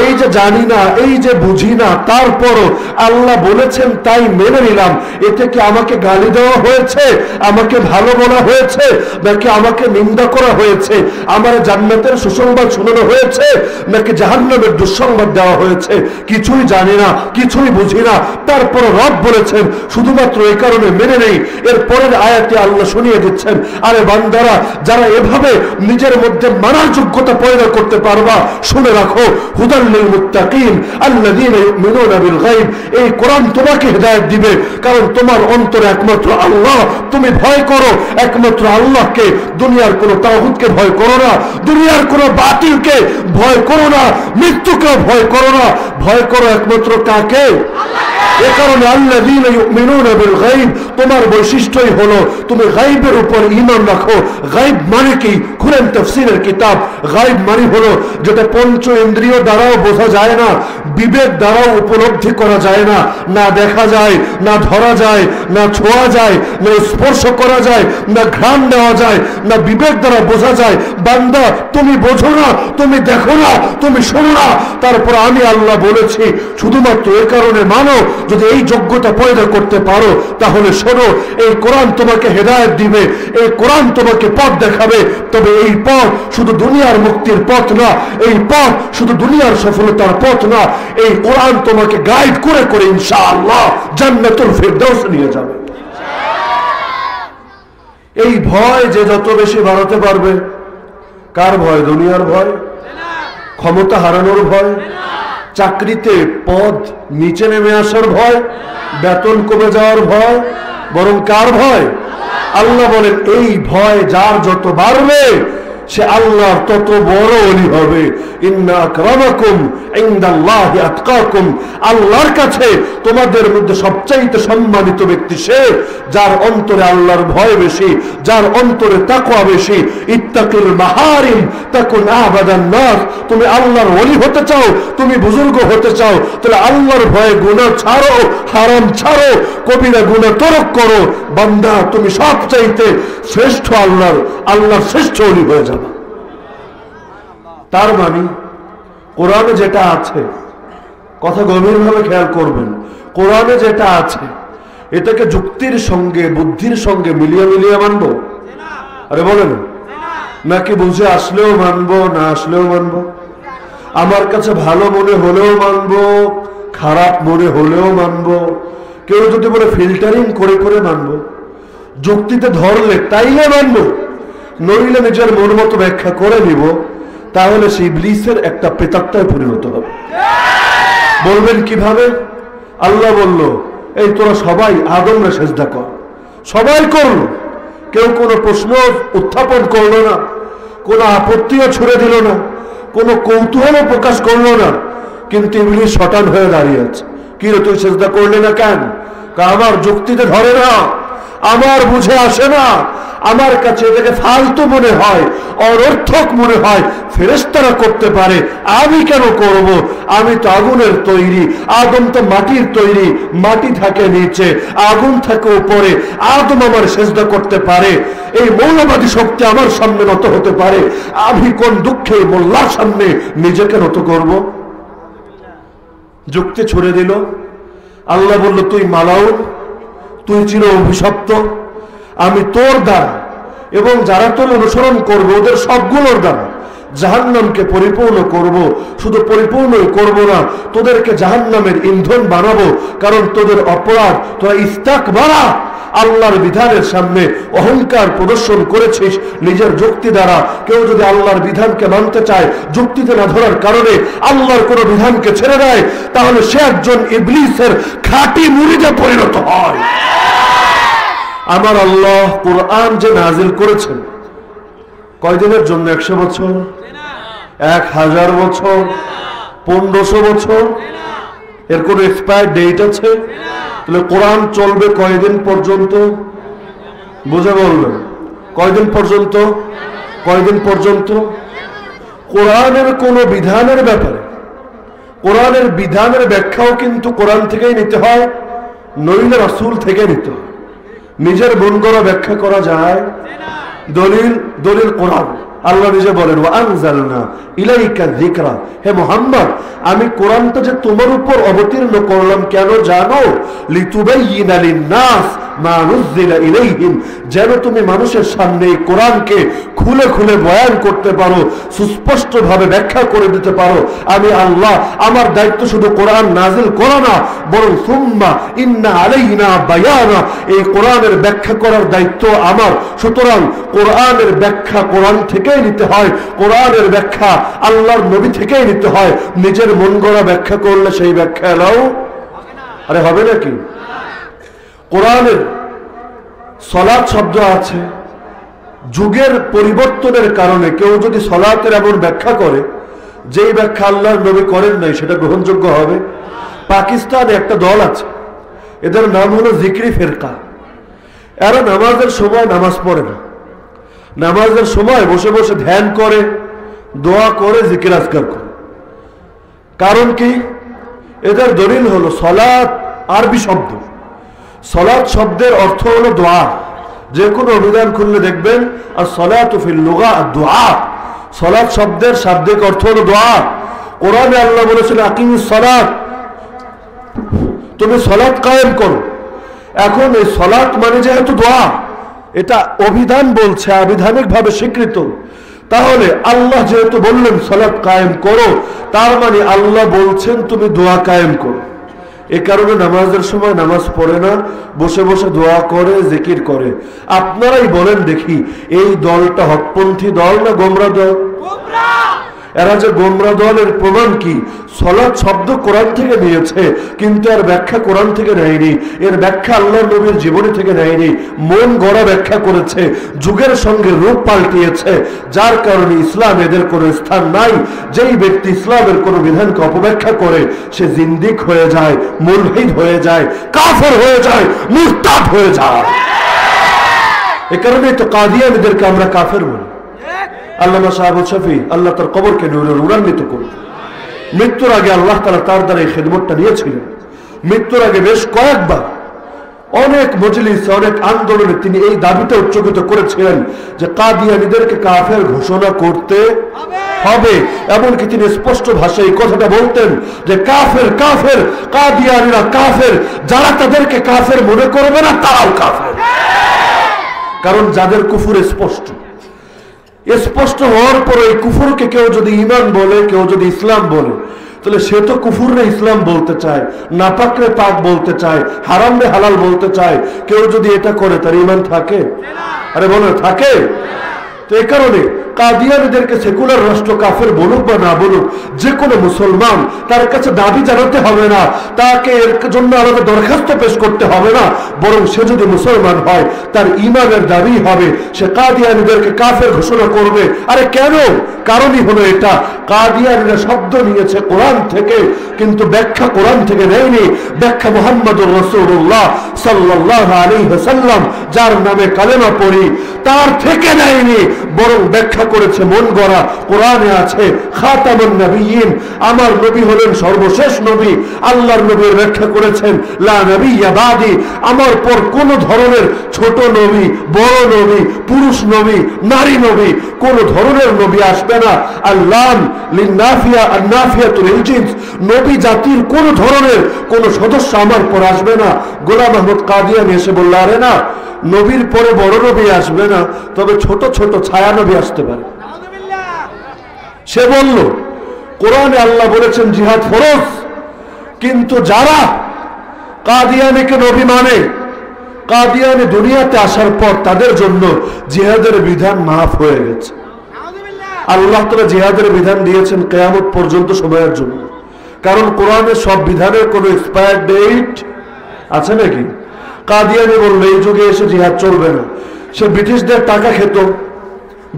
এই যে জানি না, এই যে বুঝি না, তারপরও আল্লাহ বলেছেন তাই মেনে নিলাম। এতে কি আমাকে গালি দেওয়া হয়েছে, আমাকে ভালো বলা হয়েছে, নাকি আমাকে নিন্দা করা হয়েছে? আমার জান্নাতের সুসংবাদ শোনানো হয়েছে, নাকি জাহান্নামের দুঃসংবাদ দেওয়া হয়েছে? কিছুই জানি না, কিছুই বুঝি না, তারপর রব বলেছেন শুধুমাত্র এই কারণে মেনে নেই। এর পরের আয়াতে আল্লাহ শুনিয়ে দিচ্ছেন, আরে বান্দারা, যারা এভাবে নিজের মধ্যে মানার যোগ্যতা পয়দা করতে পারবা, শুনে রাখো, হুদাল লিল মুত্তাকিন আল্লাযীনা ইউমিনুনা বিল গায়ব। এই কোরআন তোমাকে হেদায়েত দিবে, কারণ তোমার অন্তরে একমাত্র আল্লাহ, তুমি ভয় করো একমাত্র আল্লাহকে। দুনিয়ার কোনো তাগুতকে ভয় করো না, দুনিয়ার কোনো বাতিলকে ভয় করো না, মৃত্যুকে ভয় করো না, ভয় করো একমাত্র কাকে? এ কারণে আল্লাযীনা ইউমিনুনা বিল গায়ব, তোমার বৈশিষ্ট্যই হলো তুমি গায়বের উপর ঈমান রাখো। গায়ব মানে কি? খুলেন তাফসীরের কিতাব। গায়ব মানে হলো যেটা পঞ্চ ইন্দ্রিয় দ্বারাও বোঝা যায় না, বিবেক দ্বারাও উপলব্ধি করা যায় না, না দেখা যায়, না ধরা যায়, না ছোঁয়া যায়, না স্পর্শ করা যায়, না ঘ্রাণ দেওয়া যায়, না বিবেক দ্বারা বোঝা যায়। বান্দা তুমি বোঝো না, তুমি দেখো না, তুমি শোনো না, তারপর আমি আল্লাহ বলেছি শুধুমাত্র এ কারণে মানো। যদি এই যোগ্যতা পয়দা করতে পারো, তাহলে শোনো, এই কোরআন তোমাকে হেদায়েত দিবে, এই কোরআন তোমাকে পথ দেখাবে। তবে এই পথ শুধু দুনিয়ার মুক্তির পথ না, এই পথ শুধু দুনিয়ার সফলতার পথ না, এই কোরআন তোমাকে গাইড করে করে ইনশাআল্লাহ জান্নাতুল ফিরদাউস নিয়ে যাবে। এই ভয় যে যত বেশি বাড়াতে পারবে, কার ভয়? দুনিয়ার ভয়, ক্ষমতা হারানোর ভয়, চাকরিতে পদ নিচে নেমে আসার ভয়, বেতন কমে যাওয়ার ভয়, বরং কার ভয়? আল্লাহ বলেন এই ভয় যার যত বাড়বে সে আল্লাহর তত বড় ওলি হবে। ইন্না আকরামাকুম ইনদাল্লাহি আতকাকুম, আল্লাহর কাছে তোমাদের মধ্যে সবচাইতে সম্মানিত ব্যক্তি সে যার অন্তরে আল্লাহর ভয় বেশি, যার অন্তরে তাকওয়া বেশি। ইত্তাকিল মাহারিম তাকুন আবাদান নাস, তুমি আল্লাহর ওলি হতে চাও, তুমি বুজুর্গ হতে চাও, তাহলে আল্লাহর ভয়ে গুনাহ ছাড়ো, হারাম ছাড়ো, কবিরা গুনাহ তরক করো। বান্দা তুমি সবচাইতে শ্রেষ্ঠ আল্লাহর শ্রেষ্ঠ ওলি হয়ে যাবে। তার মানে কোরআনে যেটা আছে, কথা গভীরভাবে খেয়াল করবেন, কোরআনে যেটা আছে এটাকে যুক্তির সঙ্গে বুদ্ধির সঙ্গে মিলিয়ে মানবো? আরে বলেন, নাকি বুঝে আসলেও মানবো, না আসলেও মানবো? আমার কাছে ভালো মনে হলেও মানবো, খারাপ মনে হলেও মানবো, কেউ যদি বলে ফিল্টারিং করে করে মানবো, যুক্তিতে ধরলে তাইলে মানবো, নইলে নিজের মন মতো ব্যাখ্যা করে নিব, তাহলে সেই ইবলিসের একটা প্রেতাত্মায় পরিণত হবে। বলবেন কিভাবে? আল্লাহ বলল এই তোরা সবাই আদমরে সেজদা কর, সবাই করলো, কেউ কোনো প্রশ্ন উত্থাপন করলো না, কোনো আপত্তিও ছুড়ে দিল না, কোনো কৌতূহলও প্রকাশ করলো না, কিন্তু ইবলিস শটান হয়ে দাঁড়িয়ে আছে। কি রে তুই সেজদা করলি না কেন? আমার যুক্তিতে ধরে না, আমার বুঝে আসে না, আমার কাছে এটাকে ফালতু মনে হয়, অনর্থক মনে হয়, ফেরেশতারা করতে পারে, আমি কেন করব? আমি তো আগুনের তৈরি, আদম তো মাটির তৈরি, মাটি থাকে নিচে, আগুন থাকে উপরে, আদম আমার সেজদা করতে পারে, এই মৌলবাদী শক্তি আমার সামনে নত হতে পারে, আমি কোন দুঃখে মোল্লার সামনে নিজেকে নত করব? যুক্তি ছুড়ে দিল। আল্লাহ বলল তুই মালাউন, তুই চির অভিশপ্ত, আমি তোর দ্বারা এবং যারা তোর অনুসরণ করবো ওদের সবগুলোর দ্বারা জাহান্নামকে পরিপূর্ণ করব। শুধু পরিপূর্ণই করব না, তোদেরকে জাহান্নামের ইন্ধন বানাবো, কারণ তোদের অপরাধ, তোরা ইস্তাকবারা, আল্লাহর বিধানের সামনে অহংকার প্রদর্শন করেছিস নিজের যুক্তি দ্বারা। কেউ যদি আল্লাহর বিধানকে মানতে চায়, যুক্তিতে না ধরার কারণে আল্লাহর কোন বিধানকে ছেড়ে দেয়, তাহলে সে একজন ইবলিসের খাঁটি মুরিদে পরিণত হয়। আমার আল্লাহ কোরআন যে নাজিল করেছেন কয়দিনের জন্য? 100 বছর, 1000 বছর, 1500 বছর? এর কোন এক্সপায়ার ডেট আছে? তাহলে কোরআন চলবে কয়দিন পর্যন্ত? বুঝে বলবেন, কয়দিন পর্যন্ত? কয়দিন পর্যন্ত? কোরআনের কোন বিধানের ব্যাপারে, কোরআনের বিধানের ব্যাখ্যাও কিন্তু কোরআন থেকেই নিতে হয়, নইলে রাসূল থেকে নিতে হয়। নিজের মন গড়া ব্যাখ্যা করা যায়? দলিল কোরআন। আল্লাহ নিজে বলেন ওয়া আনজালনা ইলাইকা যিকরা, হে মুহাম্মদ আমি কোরআনটা যে তোমার উপর অবতীর্ণ করলাম কেন জানো? লিতুবাইয়িনা লিন-নাস মা নুযিলা ইলাইহিম, যেন তুমি মানুষের সামনে এই কোরআনকে খুলে খুলে বয়ান করতে পারো, সুস্পষ্ট ভাবে ব্যাখ্যা করে দিতে পারো। আমি আল্লাহ, আমার দায়িত্ব শুধু কোরআন নাজিল করা না, বরং সুম্মা ইন্না আলাইনা বায়ানা, এই কোরআনের ব্যাখ্যা করার দায়িত্ব আমার। সুতরাং কোরআনের ব্যাখ্যা কোরআন থেকেই নিতে হয়, কোরআনের ব্যাখ্যা আল্লাহর নবী থেকেই নিতে হয়। নিজের মন গড়া ব্যাখ্যা করলে সেই ব্যাখ্যা এলাও আরে হবে নাকি? কোরআনের সলাত শব্দ আছে, যুগের পরিবর্তনের কারণে কেউ যদি সলাতের এমন ব্যাখ্যা করে যেই ব্যাখ্যা আল্লাহর নবী করেন নাই, সেটা গ্রহণযোগ্য হবে? পাকিস্তানে একটা দল আছে, এদের নাম হলো জিকরি ফেরকা। এরা নামাজের সময় নামাজ পড়ে না, নামাজের সময় বসে বসে ধ্যান করে, দোয়া করে, জিকির আজকার করে। কারণ কি? এদের দলিল হলো সলাত আরবি শব্দ, সলাত শব্দের অর্থ হলো দোয়া। যে কোনো অভিধান খুললে দেখবেন আর সলাতু ফিল লুগা দুআ, সলাত শব্দের শাব্দিক অর্থ হলো দোয়া। কোরআনে আল্লাহ বলেছেন আকিমিস সালাত, তুমি সলাত কায়েম করো। এখন এই সলাত মানে যেহেতু দোয়া, এটা অভিধান বলছে, আবিধানিক ভাবে স্বীকৃত। তাহলে আল্লাহ যেহেতু বললেন সালাত কায়েম করো, তার মানে আল্লাহ বলছেন তুমি দোয়া কায়েম করো। এ কারণে নামাজের সময় নামাজ পড়ে না, বসে বসে দোয়া করে, জিকির করে। আপনারাই বলেন দেখি, এই দলটা হকপন্থী দল না গোমরা দল? এরা যে গোমরা দলের প্রমাণ কি? সালাত শব্দ কোরআন থেকে নিয়েছে, কিন্তু এর ব্যাখ্যা কোরআন থেকে নেয়নি, এর ব্যাখ্যা আল্লাহর নবীর জীবনী থেকে নেয়নি, মন গড়া ব্যাখ্যা করেছে, যুগের সঙ্গে রূপ পাল্টিয়েছে, যার কারণে ইসলাম এদের কোনো স্থান নাই। যেই ব্যক্তি ইসলামের কোনো বিধানকে অপব্যাখ্যা করে সে জিন্দিক হয়ে যায়, মুলহিদ হয়ে যায়, কাফের হয়ে যায়, মুরতাদ হয়ে যায়। এ কারণেই তো কাদিয়ানীদেরকে আমরা কাফের বলি। আল্লামা সাহাবুল শফি আল্লাহ তার কবরকে নূরান্বিত করুন। মৃত্যুর আগে আল্লাহ তাআলা তার দ্বারা এই খেদমতটা নিয়েছিলেন। মৃত্যুর আগে বেশ কয়েকবার অনেক মজলিস, অনেক আন্দোলনে তিনি এই দাবিটা উচ্চকিত করেছিলেন যে কাদিয়ানীদেরকে কাফের ঘোষণা করতে হবে। এমনকি তিনি স্পষ্ট ভাষায় এই কথাটা বলতেন যে কাফের কাফের, কাদিয়ানীরা কাফের, যারা তাদেরকে কাফের মনে করবে না তারাও কাফের। কারণ যাদের কুফর স্পষ্ট হওয়ার পর এই কুফরকে কেউ যদি ঈমান বলে, কেউ যদি ইসলাম বলে, তাহলে সে তো কুফুরে ইসলাম বলতে চায়, নাপাকরে পাক বলতে চায়, হারামরে হালাল বলতে চায়। কেউ যদি এটা করে তার ঈমান থাকে? আরে বলে থাকে। তো এই কারণে কাদিয়ানীদেরকে সেকুলার রাষ্ট্র কাফের বলুক বা না বলুক, যে কোনো মুসলমান তার কাছে দাবি জানাতে হবে না, তাকে এর জন্য আলাদা দরখাস্ত পেশ করতে হবে না, বরং সে যদি মুসলমান হয় তার ঈমানের দাবি হবে, সে কাদিয়ানীদেরকে কাফের ঘোষণা করবে। আরে কেন? কারণই হলো এটা, কাদিয়ানীরা শব্দ নিয়েছে কোরআন থেকে, কিন্তু ব্যাখ্যা কোরআন থেকে নেয়নি, ব্যাখ্যা মুহাম্মদুর রাসূলুল্লাহ সাল্লাল্লাহু আলাইহি ওয়াসাল্লাম যার নামে কালেমা পড়ি তার থেকে নেয়নি, বরং ব্যাখ্যা করেছে মন গড়া। কোরআনে আছে খাতামুন নবিয়্যিন, আমার নবী হলেন সর্বশেষ নবী। আল্লাহর নবীর ব্যাখ্যা করেছেন লা নবিয়্যা বাদি, আমার পর কোন ধরনের ছোট নবী, বড় নবী, পুরুষ নবী, নারী নবী, কোন ধরনের নবী আসবে না। আল্লাহ লিন্নাফিয়া আন্নাফিয়াতুল জিনস, নবী জাতির কোন ধরনের কোন সদস্য আমার পর আসবে না। গোলাম আহমদ কাদিয়ানী এসে বলল, আরে না, নবীর পরে বড় নবী আসবে না, তবে ছোট ছোট ছায়া নবী আসতে পারে। সে বলল কোরআনে আল্লাহ বলেছেন জিহাদ ফরজ, কিন্তু যারা কাদিয়ানীকে নবী মানে, কাদিয়ানী দুনিয়াতে আসার পর তাদের জন্য জিহাদের বিধান মাফ হয়ে গেছে। আল্লাহ তাআলা জিহাদের বিধান দিয়েছেন কিয়ামত পর্যন্ত সময়ের জন্য। কারণ কোরআনের সব বিধানের কোনো এক্সপায়ার ডেট আছে নাকি? কাদিয়ানী বলল এই যুগে এসে জিহাদ চলবে না। সে ব্রিটিশদের টাকা খেত,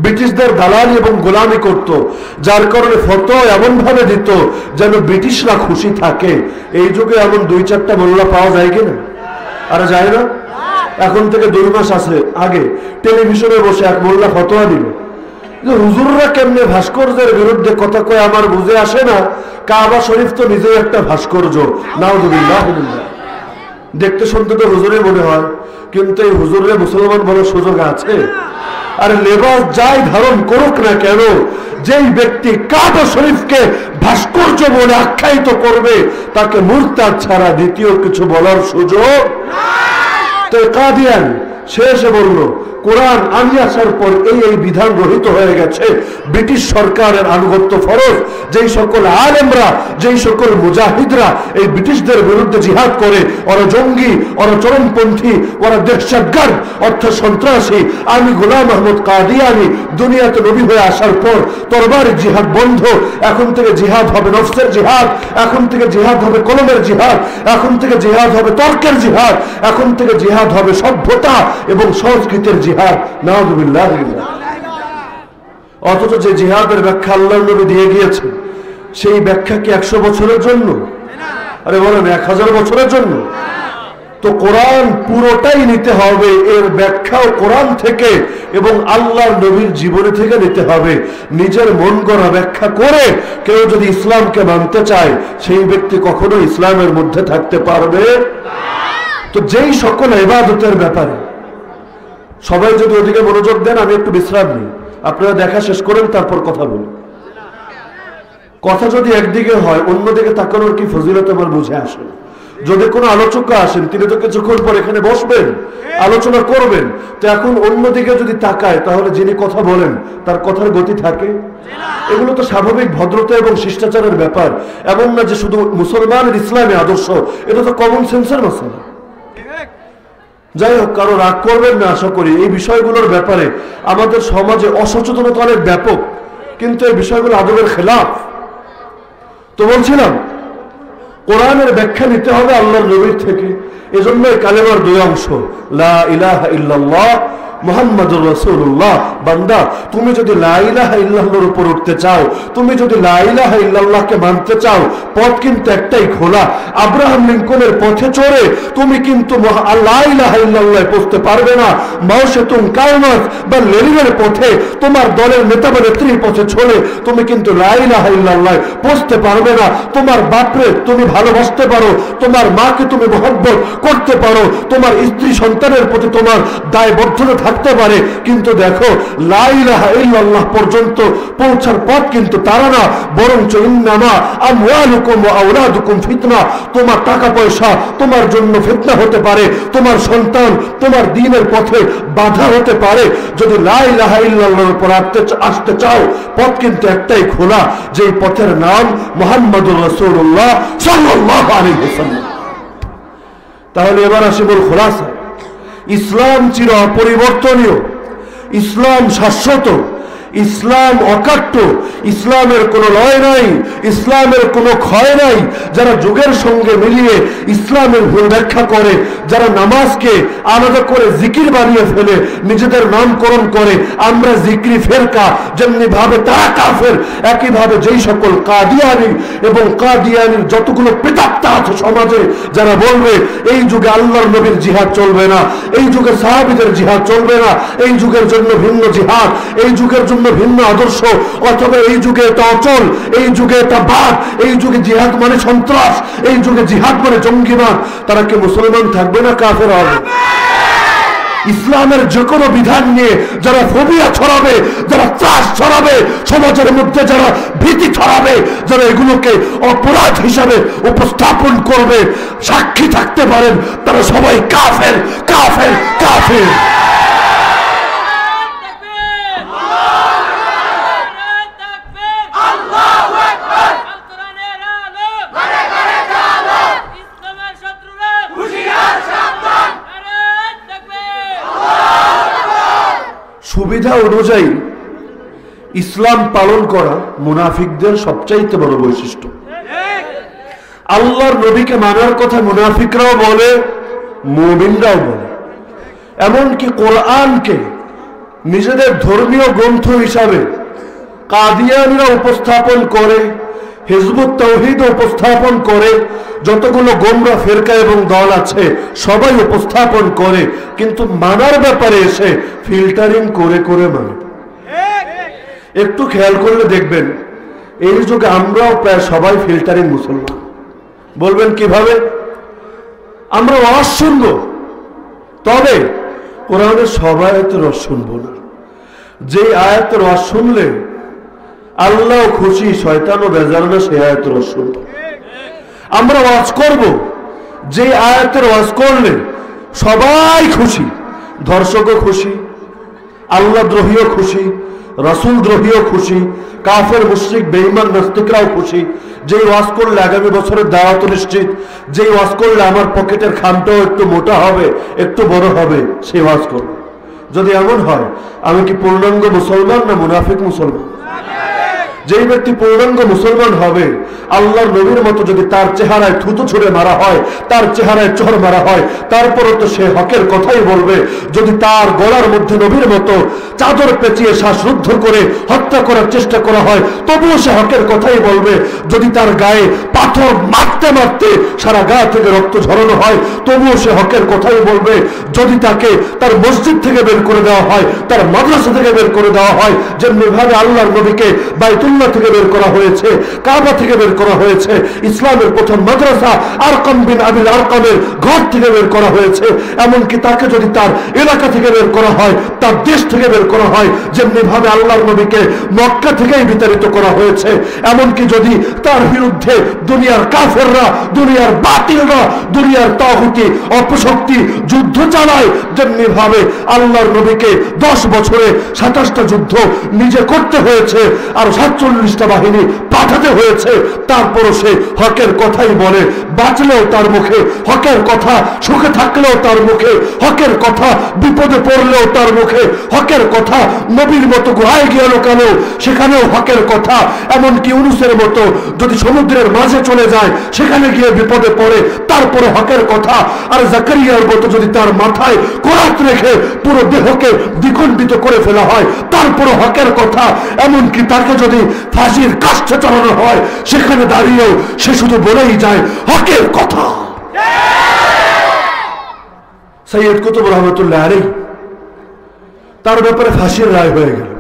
ব্রিটিশদের দালালি এবং গোলামি করত, যার কারণে ফতোয়া এমন ভাবে দিত যেন ব্রিটিশরা খুশি থাকে। এই যুগে এমন 2-4টা মোল্লা পাওয়া যায় কিনা? আরে যায় না। এখন থেকে 2 মাস আগে টেলিভিশনে বসে এক মোল্লা ফতোয়া দিল যে হুজুররা কেমনে ভাস্কর্যের বিরুদ্ধে কথা কয় আমার বুঝে আসে না, কাবা শরীফ তো নিজেই একটা ভাস্কর্য। নাউযুবিল্লাহ। দেখতে শুনতে তো হুজুরই মনে হয়, কিন্তু এই হুজুরে মুসলমান বলার সুযোগ আছে? আর লেবাস যাই ধারণ করুক না কেন, যেই ব্যক্তি কাবা শরীফকে ভাস্কর্য বলে আখ্যায়িত করবে তাকে মুরতাদ ছাড়া দ্বিতীয় কিছু বলার সুযোগ। তো কাদিয়ান শেষে বলল কোরআন আমি আসার পর এই বিধান রহিত হয়ে গেছে, ব্রিটিশ সরকারের আনুগত্য ফরজ। যেই সকল আলেমরা, যেই সকল মুজাহিদরা এই ব্রিটিশদের বিরুদ্ধে জিহাদ করে, ওরা জঙ্গি, ওরা চরমপন্থী, ওরা দেশাজ্ঞার অর্থ সন্ত্রাসী। আমি গোলাম আহমদ কাদিয়ানী দুনিয়াতে নবী হয়ে আসার পর তরবারি জিহাদ বন্ধ। এখন থেকে জিহাদ হবে নফসের জিহাদ, এখন থেকে জিহাদ হবে কলমের জিহাদ, এখন থেকে জিহাদ হবে তর্কের জিহাদ, এখন থেকে জিহাদ হবে সভ্যতা এবং সংস্কৃতির জিহাদ। নাউযুবিল্লাহ। অথচ যে জিহাদের ব্যাখ্যা আল্লাহর নবী দিয়ে গিয়েছে, সেই ব্যাখ্যা কি 100 বছরের জন্য? আরে বলেন 1000 বছরের জন্য? তো কোরআন পুরোটাই নিতে হবে, এর ব্যাখ্যাও কোরআন থেকে এবং আল্লাহর নবীর জীবনী থেকে নিতে হবে। নিজের মন গড়া ব্যাখ্যা করে কেউ যদি ইসলামকে মানতে চায়, সেই ব্যক্তি কখনো ইসলামের মধ্যে থাকতে পারবে। তো যেই সকল ইবাদতের ব্যাপারে সবাই যদি ওদিকে মনোযোগ দেন, আমি একটু বিশ্রাম নিই, আপনারা দেখা শেষ করেন, তারপর কথা বলুন। কথা যদি একদিকে হয়, অন্যদিকে তাকানোর কি ফজিলত আমার বুঝে আসে। যদি কোনো আলোচক আসেন, তিনি তো কিছুক্ষণ পর এখানে বসবেন, আলোচনা করবেন, তো এখন অন্যদিকে যদি তাকায় তাহলে যিনি কথা বলেন তার কথার গতি থাকে? এগুলো তো স্বাভাবিক ভদ্রতা এবং শিষ্টাচারের ব্যাপার। এমন না যে শুধু মুসলমানের ইসলামী আদর্শ, এটা তো কমন সেন্সের মশলা। যাই হোক, কারো রাগ করবেন না আশা করি। এই বিষয়গুলোর ব্যাপারে আমাদের সমাজে অসচেতনতা অনেক ব্যাপক। কিন্তু এই বিষয়গুলো আদবের খেলাফ। তো বলছিলাম কোরআনের ব্যাখ্যা নিতে হবে আল্লাহর নবীর থেকে। এজন্য কালেমার দুই অংশ, লা ইলাহা ইল্লাল্লাহ মুহাম্মাদুর রাসূলুল্লাহ। বান্দা, তুমি যদি লা ইলাহা ইল্লাল্লাহর উপর উঠতে চাও, তুমি যদি লা ইলাহা ইল্লাল্লাহকে মানতে চাও, পথ কিন্তু একটাই খোলা। আব্রাহাম লিঙ্কনের পথে চড়ে তুমি কিন্তু লা ইলাহা ইল্লাল্লাহ পৌঁছতে পারবে না। মাও সেতুং কায়নাত বা লেনিনের পথে, তোমার দলের নেতা বা নেত্রীর পথে চলে তুমি কিন্তু লা ইলাহা ইল্লাল্লাহ পৌঁছতে পারবে না। তোমার বাপরে তুমি ভালোবাসতে পারো, তোমার মাকে তুমি মহব্বত করতে পারো, তোমার স্ত্রী সন্তানের প্রতি তোমার দায়বদ্ধতা থাকতে পারে, কিন্তু দেখো লা ইলাহা ইল্লাল্লাহ পর্যন্ত পৌঁছার পথ কিন্তু তারা না, বরঞ্চ ইন্নামা আমওয়ালুকুম ওয়া আওলাদুকুম ফিতনা। তোমার টাকা পয়সা তোমার জন্য ফিতনা হতে পারে, তোমার সন্তান তোমার দ্বীনের পথে বাধা হতে পারে। যদি লা ইলাহা ইল্লাল্লাহর উপর আসতে চাও, পথ কিন্তু একটাই খোলা, যেই পথের নাম মুহাম্মাদুর রাসূলুল্লাহ সাল্লাল্লাহু আলাইহি ওয়াসাল্লাম। তাহলে এবার আসি মূল খোলাসা। ইসলাম চির অপরিবর্তনীয়, ইসলাম শাশ্বত, ইসলাম অকাট্য, ইসলামের কোনো লয় নাই, ইসলামের কোনো ক্ষয় নাই। যারা যুগের সঙ্গে মিলিয়ে ইসলামের ভুল ব্যাখ্যা করে, যারা নামাজকে আলাদা করে জিকির বানিয়ে ফেলে, নিজেদের নামকরণ করে আমরা জিক্রি ফেরকা, যেমনি ভাবে তারা কাফের, একইভাবে যেই সকল কাদিয়ানি এবং কাদিয়ানির যতগুলো প্রেতাত্মা আছে সমাজে, যারা বলবে এই যুগে আল্লাহর নবীর জিহাদ চলবে না, এই যুগে সাহাবীদের জিহাদ চলবে না, এই যুগের জন্য ভিন্ন জিহাদ, এই যুগের জন্য ভিন্ন আদর্শ, অথবা এই যুগে এটা অচল, এই যুগে এটা বাদ, এই যুগে জিহাদ মানে সন্ত্রাস, এই যুগে জিহাদ মানে জঙ্গিবাদ, তারা কি মুসলমান থাকবে না কাফের হবে? ইসলামের যে কোনো বিধান নিয়ে যারা ফোবিয়া ছড়াবে, যারা ত্রাস ছড়াবে, সমাজের মধ্যে যারা ভীতি ছড়াবে, যারা এগুলোকে অপরাধ হিসাবে উপস্থাপন করবে, সাক্ষী থাকতে পারেন তারা সবাই কাফের, কাফের, কাফের। সুবিধা অনুযায়ী ইসলাম পালন করা মুনাফিকদের সবচাইতে বড় বৈশিষ্ট্য। আল্লাহর নবীকে মানার কথা মুনাফিকরাও বলে, মুমিনরাও বলে। এমনকি কোরআনকে নিজেদের ধর্মীয় গ্রন্থ হিসাবে কাদিয়ানীরা উপস্থাপন করে, হিজবুত তাওহীদ উপস্থাপন করে, যতগুলো গোমরা ফেরকা এবং দল আছে সবাই উপস্থাপন করে, কিন্তু মানার ব্যাপারে এসে ফিল্টারিং করে করে মানে। একটু খেয়াল করলে দেখবেন এই যুগে আমরাও প্রায় সবাই ফিল্টারিং মুসলমান। বলবেন কিভাবে? আমরা ওয়াজ শুনবো, তবে কোরআনের সব আয়াতের রস শুনবো না। যে আয়াতের রস শুনলে আল্লাহ খুশি, শয়তানও বেজার না, সেই আয়াতের রস শুনবো। আমরা ওয়াজ করব যে আয়াতের ওয়াজ করলে সবাই খুশি, ধর্ষকও খুশি, আল্লাহ দ্রোহীও খুশি, রাসূল দ্রোহীও খুশি, কাফের মুশরিক বেঈমান নাস্তিকরাও খুশি। যেই ওয়াজ করলে আগামী বছরের দাওয়াত নিশ্চিত, যেই ওয়াজ করলে আমার পকেটের খামটাও একটু মোটা হবে, একটু বড় হবে, সেই ওয়াজ করব। যদি এমন হয় আমি কি পূর্ণাঙ্গ মুসলমান না মুনাফিক মুসলমান? যেই ব্যক্তি পূর্ণাঙ্গ মুসলমান হবে, আল্লাহর নবীর মতো যদি তার চেহারায় থুতু ছুঁড়ে মারা হয়, তার চেহারায় চড় মারা হয়, তারপরও তো সে হকের কথাই বলবে। যদি তার গলার মধ্যে নবীর মতো চাদর পেঁচিয়ে শ্বাসরুদ্ধ করে হত্যা করার চেষ্টা করা হয়, তবুও সে হকের কথাই বলবে। যদি তার গায়ে পাথর মারতে মারতে সারা গা থেকে রক্ত ঝরানো হয়, তবুও সে হকের কথাই বলবে। যদি তাকে তার মসজিদ থেকে বের করে দেওয়া হয়, তার মাদ্রাসা থেকে বের করে দেওয়া হয়, যেমনি ভাবে আল্লাহর নবীকে বাইতুল্লাহ থেকে বের করা হয়েছে, কাবা থেকে বের করা হয়েছে, ইসলামের প্রথম মাদ্রাসা আরকাম বিন আবিল আরকামের ঘর থেকে বের করা হয়েছে, এমনকি তাকে যদি তার এলাকা থেকে বের করা হয়, তার দেশ থেকে বের করা হয়, যেমনি ভাবে আল্লাহর নবীকে মক্কা থেকেই বিতাড়িত করা হয়েছে, এমনকি যদি তার বিরুদ্ধে দুনিয়ার কাফেররা, দুনিয়ার বাতিলরা, দুনিয়ার তাগুতি অপশক্তি যুদ্ধ চালায়, যেমনি ভাবে আল্লাহর নবীকে 10 বছরে 27টা যুদ্ধ নিজে করতে হয়েছে, আর ৪৭টা বাহিনী পাঠাতে হয়েছে, তারপরও সে হকের কথাই বলে। বাঁচলেও তার মুখে হকের কথা, সুখে থাকলেও তার মুখে হকের কথা, বিপদে পড়লেও তার মুখে হকের কথা। নবীর মতো গুহায় গিয়ে লুকালেও সেখানেও হকের কথা। এমনকি ইউনূসের মতো যদি সমুদ্রের মাঝে চলে যায়, সেখানে গিয়ে বিপদে পড়ে, তারপরে হকের কথা। আর জাকারিয়ার মতো যদি তার মাথায় কোরাত রেখে পুরো দেহকে দ্বিখণ্ডিত করে ফেলা হয়, তারপরে হকের কথা। এমনকি তাকে যদি ফাঁসির কাষ্ঠে চড়ানো হয়, সেখানে দাঁড়িয়েও সে শুধু বলেই যায় হকের কথা। সৈয়দ কুতুব রহমতুল্লাহ আলাইহি, তার ব্যাপারে ফাঁসির রায় হয়ে গেল।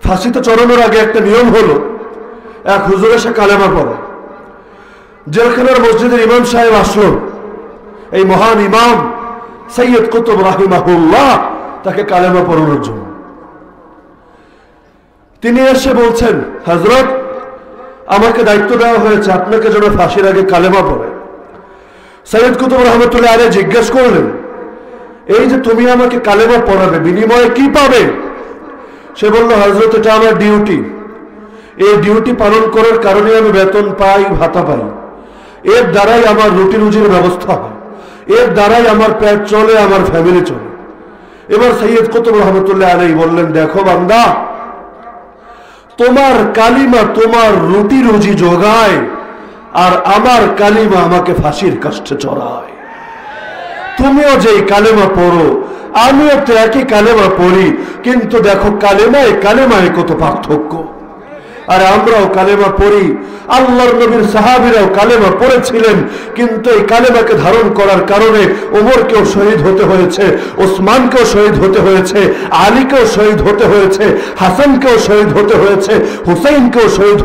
ফাঁসিতে চড়ানোর আগে একটা নিয়ম হলো, এক হুজুর এসে কালেমা পড়ে। জেলখানার মসজিদের ইমাম সাহেব আসলো, এই মহান ইমাম সৈয়দ কুতুব রাহিমাহুল্লাহ তাকে কালেমা পড়ানোর জন্য। তিনি এসে বলছেন, হযরত, আমাকে দায়িত্ব দেওয়া হয়েছে আপনাকে যেন ফাঁসির আগে কালেমা পড়ে। সৈয়দ কুতুব রহমতুল্লাহ আলাইহি জিজ্ঞেস করলেন, এই যে তুমি আমাকে কালেমা পড়াবে, বিনিময়ে কি পাবে? সে বলল, হযরত, এটা আমার ডিউটি। এই ডিউটি পালন করার কারণে আমি বেতন পাই, ভাতা পাই। এর দ্বারাই আমার রুটি রুজির ব্যবস্থা হয়, এর দ্বারাই আমার পেট চলে, আমার ফ্যামিলি চলে। এবার সৈয়দ কুতুব রহমতুল্লাহ আলাইহি বললেন, দেখো বান্দা, তোমার কালিমা তোমার রুটি রুজি যোগায়, আর আমার কালিমা আমাকে ফাঁসির কাষ্ঠে চড়ায়। তুমিও যেই কালেমা পড়ো, আমিও তো একই কালেমা পড়ি, কিন্তু দেখো কালেমায় কালেমায় কত পার্থক্য। আর আমরাও কালেমা পড়ি, আল্লাহর নবীর সাহাবীরাও কালেমা পড়েছিলেন, কিন্তু এই কালেমাকে ধারণ করার কারণে ওমরকেও শহীদ হতে হয়েছে, ওসমানকেও শহীদ হতে হয়েছে, আলীকেও শহীদ হতে হয়েছে, হাসানকেও শহীদ হতে হয়েছে, হুসাইনকেও শহীদ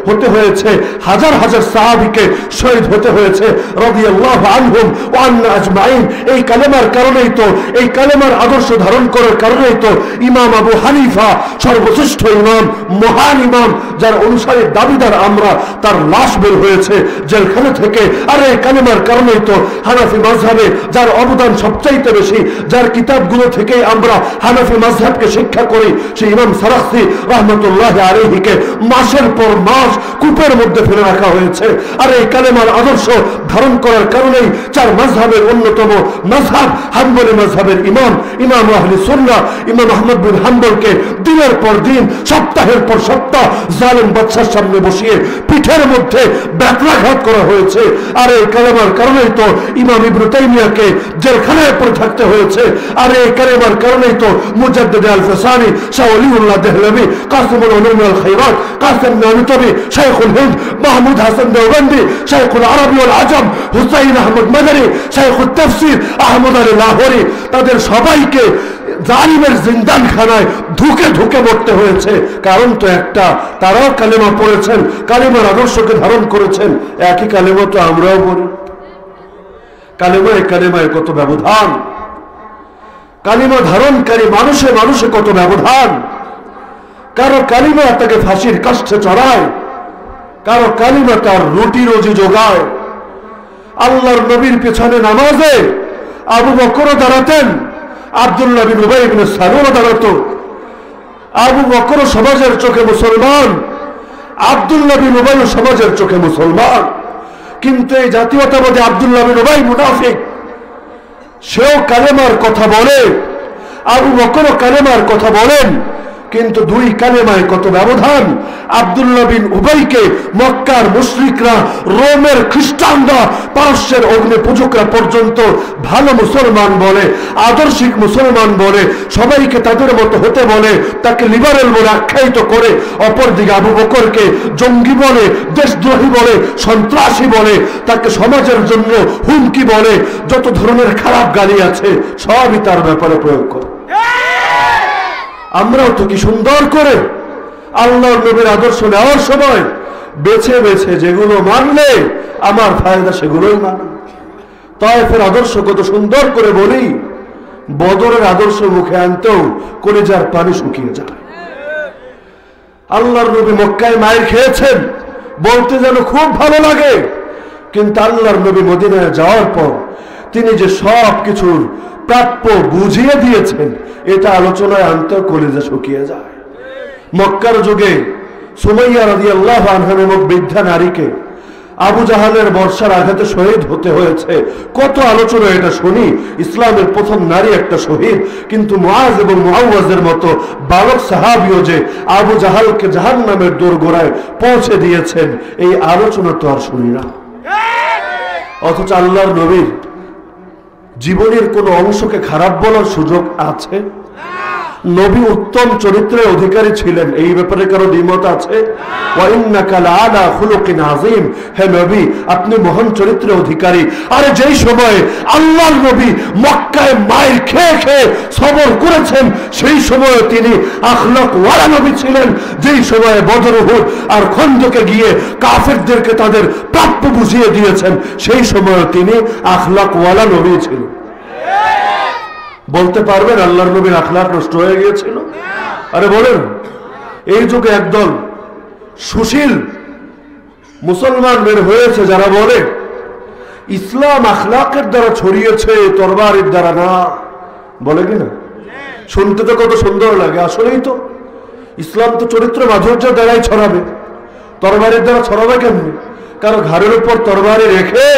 হতে হয়েছে, হাজার হাজার সাহাবীকে শহীদ হতে হয়েছে রাদিয়াল্লাহু আনহুম ওয়া আন্না আজমাইন। এই কালেমার কারণেই তো, এই কালেমার আদর্শ ধারণ করার কারণেই তো ইমাম আবু হানিফা, সর্বশ্রেষ্ঠ ইমাম, মহান ইমাম, যার অনুসারী দাবিদার আমরা, তার লাশ বের হয়েছে জেলখানা থেকে। আর এই কালেমার কারণেই তো হানাফি মাযহাবে যার অবদান সবচাইতে বেশি, যার কিতাবগুলো থেকে আমরা হানাফি মাযহাবকে শিক্ষা করি, সেই ইমাম সারাখসি রাহমাতুল্লাহি আলাইহিকে মাসের পর মাস কূপের মধ্যে ফেলে রাখা হয়েছে। আর এই কালেমার আদর্শ ধারণ করার কারণেই চার মাযহাবের অন্যতম মাযহাব হাম্বলি মাযহাবের ইমাম আহলে সুন্নাহ ইমাম আহমদ বিন হাম্বলকে দিনের পর দিন, সপ্তাহের পর সপ্তাহ জালেম বাদশার সামনে বসিয়ে পিঠের মধ্যে ব্যথাঘাত করা হয়েছে। আর এই কালেমার কারণেই তো ইমাম ইবনে তাইমিয়াকে জেলখানায় পড়ে থাকতে হয়েছে। আর এই কালেমার কারণেই তো মুজাদ্দিদ আল ফসানি, শাহ ওলিউল্লাহ দেহলভী, কাসিমুল উলুম ওয়াল খায়রাত, কাসিম নানুতবি, শাইখুল হিন্দ, মাহমুদ হাসান দেওবন্দি, শাইখুল আরবি ওয়াল আজম, হুসাইন আহমদ মাদানী, শাইখুত তাফসীর আহমদ আলী লাহোরী, তাদের সবাইকে জালিমের জিন্দানখানায় ধুকে ধুকে মরতে হয়েছে। কারণ তো একটা, তারাও কালেমা পড়েছেন, কালেমার আদর্শকে ধারণ করেছেন। একই কালেমা তো আমরাও পড়ি। কালেমায় কালেমায় কত ব্যবধান, কালিমা ধারণকারী মানুষে মানুষে কত ব্যবধান। কারো কালিমা তাকে ফাঁসির কাষ্ঠে চড়ায়, কারো কালিমা তার রুটি রুজি যোগায়। আল্লাহর নবীর পেছনে নামাজে আবু বকরও দাঁড়াতেন, আব্দুল্লাহ বিন উবাই ইবনে সালুলও দাঁড়াতো। আবু বকর সমাজের চোখে মুসলমান, আব্দুল্লাহ বিন উবাই সমাজের চোখে মুসলমান। কিন্তু এই জাতীয়তাবাদী আব্দুল্লাহ বিন উবাই মুনাফিক, সেও কালেমার কথা বলে, আবু বকরও কালেমার কথা বলেন, কিন্তু দুই কালেমায় কত ব্যবধান। আব্দুল্লাহ বিন উবাইকে মক্কার মুশরিকরা, রোমের খ্রিস্টানরা, পারস্যের অগ্নি পূজকরা পর্যন্ত ভালো মুসলমান বলে, আদর্শিক মুসলমান বলে, সবাইকে তাদের মতো হতে বলে, তাকে লিবারেল বলে আখ্যায়িত করে। অপরদিকে আবু বকরকে জঙ্গি বলে, দেশদ্রোহী বলে, সন্ত্রাসী বলে, তাকে সমাজের জন্য হুমকি বলে। যত ধরনের খারাপ গালি আছে সবই তার ব্যাপারে প্রয়োগ করে। আমরাও তো কি সুন্দর করে আল্লাহর নবীর আদর্শ নেওয়ার সময় বেছে বেছে যেগুলো মানলে আমার ফায়দা সেগুলোই মানি। তায়েফের আদর্শ কত সুন্দর করে বলি, বদরের আদর্শ মুখে আনতেও কলিজার পানি শুকিয়ে যায়। আল্লাহর নবী মক্কায় মায়ের খেয়েছেন বলতে যেন খুব ভালো লাগে, কিন্তু আল্লাহর নবী মদিনায় যাওয়ার পর তিনি যে সব কিছুর প্রাপ্য বুঝিয়ে দিয়েছেন, এটা আলোচনায় আনতে কলিজা শুকিয়ে যায়। মক্কার যুগে সুমাইয়া রাদিয়াল্লাহু আনহা নামক বৃদ্ধা নারীকে আবু জাহালের বর্ষার আঘাতে শহীদ হতে হয়েছে। কত আলোচনা এটা শুনি, ইসলামের প্রথম নারী একটা শহীদ, কিন্তু মুআজ এবং মুআওয়াজের মতো বালক সাহাবীও যে আবু জাহালকে জাহান্নামের দোরগোড়ায় পৌঁছে দিয়েছেন, এই আলোচনা তো আর শুনি না। অথচ আল্লাহর নবীর জীবনের কোন অংশকে খারাপ বলার সুযোগ আছে? নবী উত্তম চরিত্রের অধিকারী ছিলেন, এই ব্যাপারে কারো দ্বিমত আছে? ওয়া ইন্নাকা লাআলা খুলুকিন আযীম, হে নবী আপনি মহান চরিত্রের অধিকারী। আরে যেই সময়ে আল্লাহর নবী মক্কায় মাইর খেয়ে খেয়ে সবর করেছেন, সেই সময়ে তিনি আখলাক ওয়ালা নবী ছিলেন। যেই সময়ে বদর, উহুদ আর খন্দকে গিয়ে কাফেরদেরকে তাদের প্রাপ্য বুঝিয়ে দিয়েছেন, সেই সময়ে তিনি আখলাক ওয়ালা নবী ছিলেন। বলতে পারবেন আল্লাহর নবীর আখলাক নষ্ট হয়ে গিয়েছিল? আরে বলেন। এই যুগে একদল সুশীল মুসলমান বের হয়েছে যারা বলে ইসলাম আখলাকের দ্বারা ছড়িয়েছে, তরবারির দ্বারা না। বলে কিনা? শুনতে তো কত সুন্দর লাগে। আসলেই তো ইসলাম তো চরিত্র মাধুর্যের দ্বারাই ছড়াবে, তরবারির দ্বারা ছড়াবে কেমনি? কারো ঘাড়ের উপর তরবারি রেখে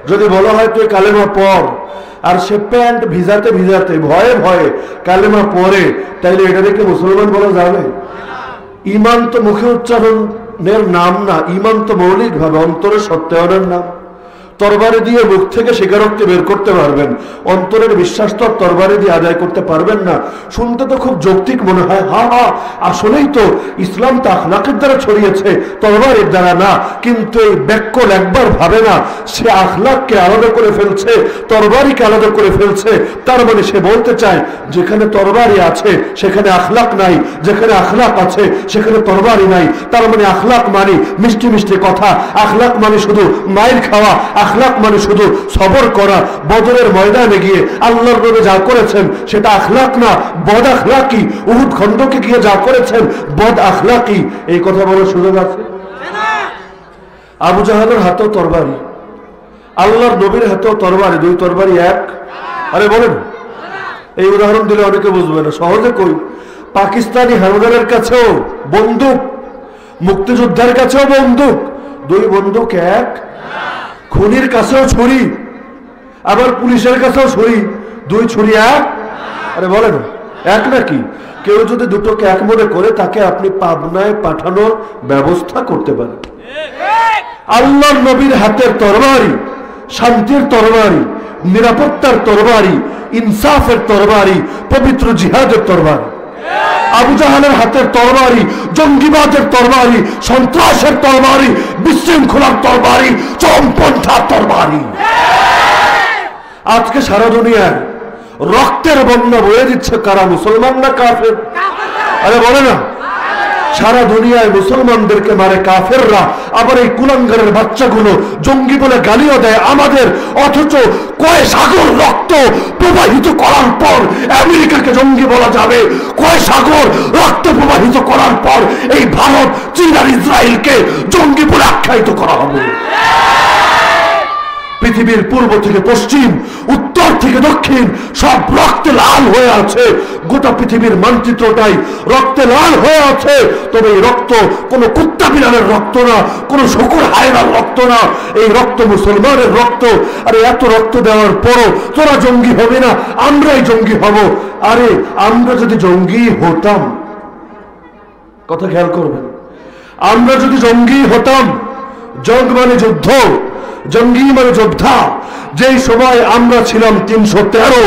যদি বলা হয় তুই কালেমা পড়, আর সে প্যান্ট ভিজাতে ভিজাতে ভয়ে ভয়ে কালেমা পড়ে, তাইলে এটা দেখে মুসলমান বলা যাবে? ঈমান তো মুখে উচ্চারণের নাম না, ঈমান তো মৌলিক ভাবে অন্তরের সত্যায়নের নাম। তরবারি দিয়ে মুখ থেকে স্বীকারোক্তি বের করতে পারবেন, অন্তরের বিশ্বাস তো তরবারি দিয়ে আদায় করতে পারবেন না। শুনতে তো খুব যৌক্তিক মনে হয়, হা হা আসলেই তো ইসলাম তো আখলাকের দ্বারা ছড়িয়েছে, তরবারির দ্বারা না। কিন্তু এই ব্যাকল একবার ভাবে না, সে আখলাককে আলাদা করে ফেলছে, তরবারিকে আলাদা করে ফেলছে। তার মানে সে বলতে চায় যেখানে তরবারি আছে সেখানে আখলাক নাই, যেখানে আখলাক আছে সেখানে তরবারি নাই। তার মানে আখলাক মানে মিষ্টি মিষ্টি কথা, আখলাক মানে শুধু মাইর খাওয়া, আখলাক মানে শুধু সবর করা। বদরের ময়দানে গিয়ে আল্লাহর নবী যা করেছেন সেটা আখলাক না, বদ আখলাকি। উহুদ খন্দকে গিয়ে যা করেছেন বদ আখলাকি। এই কথা বলার সুযোগ আছে? আবু জাহালের হাতেও তরবারি, আল্লাহর নবীর হাতেও তরবারি, দুই তরবারি এক? আরে বলেন। এই উদাহরণ দিলে অনেকে বুঝবে না, সহজে কই। পাকিস্তানি হানাদারের কাছেও বন্দুক, মুক্তিযোদ্ধার কাছেও বন্দুক, দুই বন্দুক এক? খুনির কাছেও ছুরি, আবার পুলিশের কাছেও ছুরি, দুই ছুরি এক? আরে বলেন এক নাকি? কেউ যদি দুটোকে এক মনে করে তাকে আপনি পাবনায় পাঠানোর ব্যবস্থা করতে পারেন। আল্লাহর নবীর হাতের তরবারি শান্তির তরবারি, নিরাপত্তার তরবারি, ইনসাফের তরবারি, পবিত্র জিহাদের তরবারি। আবু জাহালের হাতের তরবারি জঙ্গিবাদের তরবারি, সন্ত্রাসের তরবারি, বিশৃঙ্খলার তরবারি, চরমপন্থার তরবারি। আজকে সারা দুনিয়ায় রক্তের বন্যা বয়ে দিচ্ছে কারা? মুসলমান না কাফের? আরে বলে না, সারা দুনিয়ায় মুসলমানদেরকে মারে কাফেররা, আবার এই কুলাঙ্গারের বাচ্চাগুলো জঙ্গি বলে গালিও দেয় আমাদের। অথচ কয় সাগর রক্ত প্রবাহিত করার পর আমেরিকাকে জঙ্গি বলা যাবে? কয় সাগর রক্ত প্রবাহিত করার পর এই ভারত, চীন আর ইসরায়েলকে জঙ্গি বলে আখ্যায়িত করা হবে? পৃথিবীর পূর্ব থেকে পশ্চিম, উত্তর থেকে দক্ষিণ সব রক্তে লাল হয়ে আছে। গোটা পৃথিবীর মানচিত্রটাই রক্তে লাল হয়ে আছে। তবে এই রক্ত কোনো কুত্তা বিড়ালের রক্ত না, কোনো শকুর হায়নার রক্ত না, এই রক্ত মুসলমানের রক্ত। আরে এত রক্ত দেওয়ার পরও তোরা জঙ্গি হবে না, আমরাই জঙ্গি হব। আরে আমরা যদি জঙ্গি হতাম, কথা খেয়াল করবেন, আমরা যদি জঙ্গি হতাম, জঙ্গ মানে যুদ্ধ, জঙ্গি মানে যোদ্ধা। যেই সময় আমরা ছিলাম 313,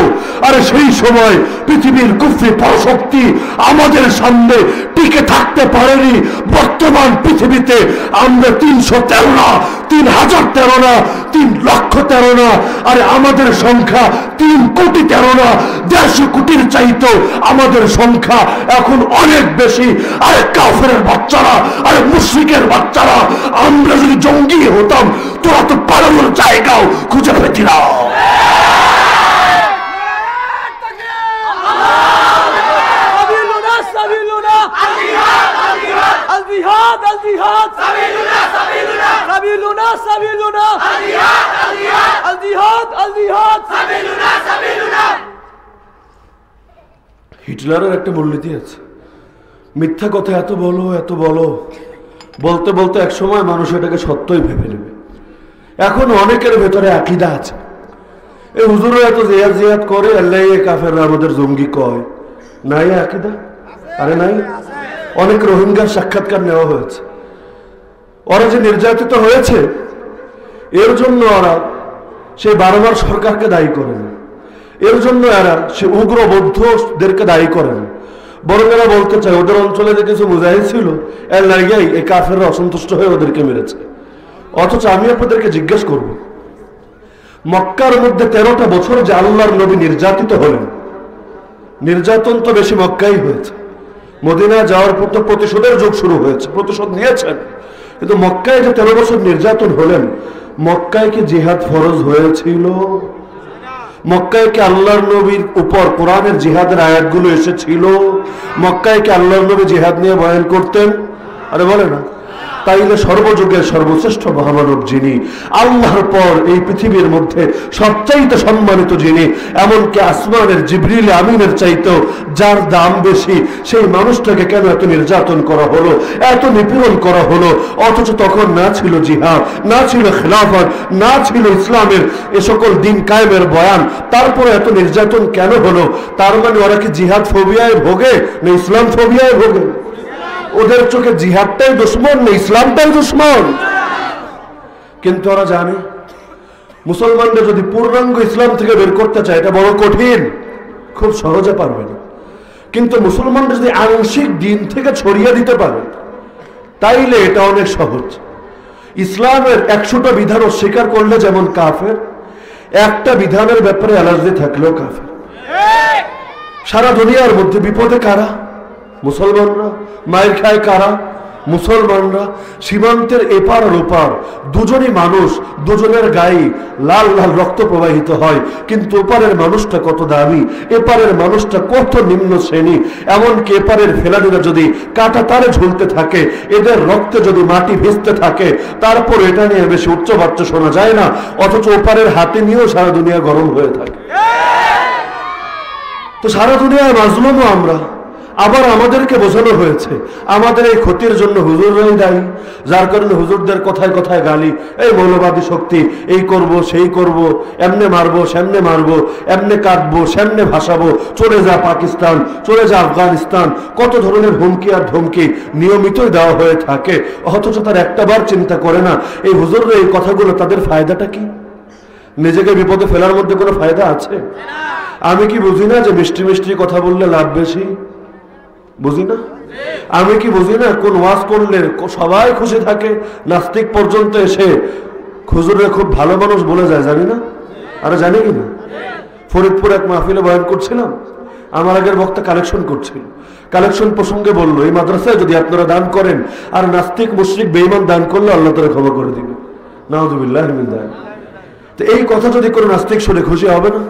আরে সেই সময় পৃথিবীর কুফরি পরশক্তি আমাদের সামনে টিকে থাকতে পারেনি। বর্তমান পৃথিবীতে আমরা 313 না, 3013 না, 3,13,000 না, আরে আমাদের সংখ্যা 3,13,000 না, 150 কোটির চাইতো আমাদের সংখ্যা এখন অনেক বেশি। আরে কাফেরের বাচ্চারা, আরে মুশরিকের বাচ্চারা, আমরা যদি জঙ্গি হতাম তোরা তো পালানোর জায়গাও খুঁজে পেতি না। হিটলারের একটা মূলনীতি আছে, মিথ্যা কথা এত বলো এত বলো, বলতে বলতে এক সময় মানুষ এটাকে সত্যই ভেবে নেবে। এখন অনেকের ভেতরে আকীদা আছে, এই হুজুররা এত জিয়াদ জিয়াদ করে, আল্লাহ কাফেররা আমাদের জঙ্গি কয়, নাই আকীদা? আরে নাই। অনেক রোহিঙ্গার সাক্ষাৎকার নেওয়া হয়েছে, ওরা যে নির্যাতিত হয়েছে এর জন্য ওরা সেই বারবার সরকারকে দায়ী করে না, এর জন্য এরা সে উগ্র বৌদ্ধদেরকে দায়ী করে না, বরং এরা বলতে চায় ওদের অঞ্চলে যে কিছু মুজাহিদ ছিল এর লাগিয়াই এই কাফেররা অসন্তুষ্ট হয়ে ওদেরকে মেরেছে। অথচ আমি আপনাদেরকে জিজ্ঞেস করব, মক্কার মধ্যে 13টা বছর যে আল্লাহর নবী নির্যাতিত হলেন, নির্যাতন তো বেশি মক্কাই হয়েছে, মদিনা যাওয়ার পর তো প্রতিশোধের যুগ শুরু হয়েছে, প্রতিশোধ নিয়েছেন, কিন্তু মক্কায় যে 13 বছর নির্যাতন হলেন, মক্কায় কি জিহাদ ফরজ হয়েছিল? মক্কায় কি আল্লাহর নবীর উপর কোরআনের জিহাদের আয়াতগুলো এসেছিল? মক্কায় কি আল্লাহর নবী জিহাদ নিয়ে বয়ান করতেন? আরে বলে না। তাইলে সর্বযুগের সর্বশ্রেষ্ঠ মহামানব যিনি, আল্লাহর পর এই পৃথিবীর মধ্যে সবচাইতে সম্মানিত যিনি, এমনকি আসমানের জিবরিল আমিনের চাইতেও যার দাম বেশি, সেই মানুষটাকে কেন এত নির্যাতন করা হলো, এত নিপীড়ন করা হলো? অথচ তখন না ছিল জিহাদ, না ছিল খেলাফত, না ছিল ইসলামের এ সকল দিন কায়েমের বয়ান, তারপরে এত নির্যাতন কেন হলো? তার মানে ওরা কি জিহাদ ফোবিয়ায় ভোগে না ইসলাম ফোবিয়ায় ভোগে? ওদের চোখে জিহাদটাই দুশ্মন না ইসলামটাই দুশ্মন? কিন্তু ওরা জানে মুসলমানরা যদি পূর্ণাঙ্গ ইসলাম থেকে বের করতে চায় এটা বড় কঠিন, খুব সহজে পারবে না। কিন্তু মুসলমানরা যদি আংশিক দিন থেকে ছড়িয়ে দিতে পারে তাইলে এটা অনেক সহজ। ইসলামের 100টা বিধান অস্বীকার করলে যেমন কাফের, একটা বিধানের ব্যাপারে অ্যালার্জি থাকলেও কাফের। সারা দুনিয়ার মধ্যে বিপদে কারা? মুসলমানরা। মায়ের খায় কারা? মুসলমানরা। সীমান্তের এপার আর ওপার দুজনই মানুষ, দুজনের গায়ে লাল লাল রক্ত প্রবাহিত হয়, কিন্তু ওপারের মানুষটা কত দামি, এপারের মানুষটা কত নিম্ন শ্রেণী। এমনকি এপারের ফেলানিরা যদি কাটা তারে ঝুলতে থাকে, এদের রক্তে যদি মাটি ভিজতে থাকে, তারপর এটা নিয়ে বেশি উচ্চবাচ্য শোনা যায় না, অথচ ওপারের হাতে নিয়েও সারা দুনিয়া গরম হয়ে থাকে। তো সারা দুনিয়ায় মাজলুমও আমরা। আবার আমাদেরকে বোঝানো হয়েছে আমাদের এই ক্ষতির জন্য হুজুররাই দায়ী, যার কারণে হুজুরদের কথায় কথায় গালি, এই মৌলবাদী শক্তি, এই করব সেই করব, এমনে মারবো সেমনে মারবো, এমনে কাটবো সেমনে ভাসাবো, চলে যা পাকিস্তান, চলে যা আফগানিস্তান, কত ধরনের হুমকি আর ধমকি নিয়মিতই দেওয়া হয়ে থাকে। অথচ তার একটাবার চিন্তা করে না এই হুজুররা এই কথাগুলো তাদের ফায়দাটা কি? নিজেকে বিপদে ফেলার মধ্যে কোনো ফায়দা আছে? আমি কি বুঝি না যে মিষ্টি মিষ্টি কথা বললে লাভ বেশি? বুঝি না? আমি কি বুঝি না কোন ওয়াজ করলে সবাই খুশি থাকে, নাস্তিক পর্যন্ত এসে হুজুররা খুব ভালো মানুষ বলে যায়? জানি না? আরে জানি কি না? ফরিদপুর এক মাহফিলে বয়ান করছিলাম, আমার আগের বক্তা কালেকশন করছিল, কালেকশন প্রসঙ্গে বললো এই মাদ্রাসায় যদি আপনারা দান করেন আর নাস্তিক মুশরিক বেঈমান দান করলে আল্লাহ তাআলা ক্ষমা করে দিবে। নাউযুবিল্লাহ মিন যালিক। তো এই কথা যদি কোনো নাস্তিক শুনে খুশি হবে না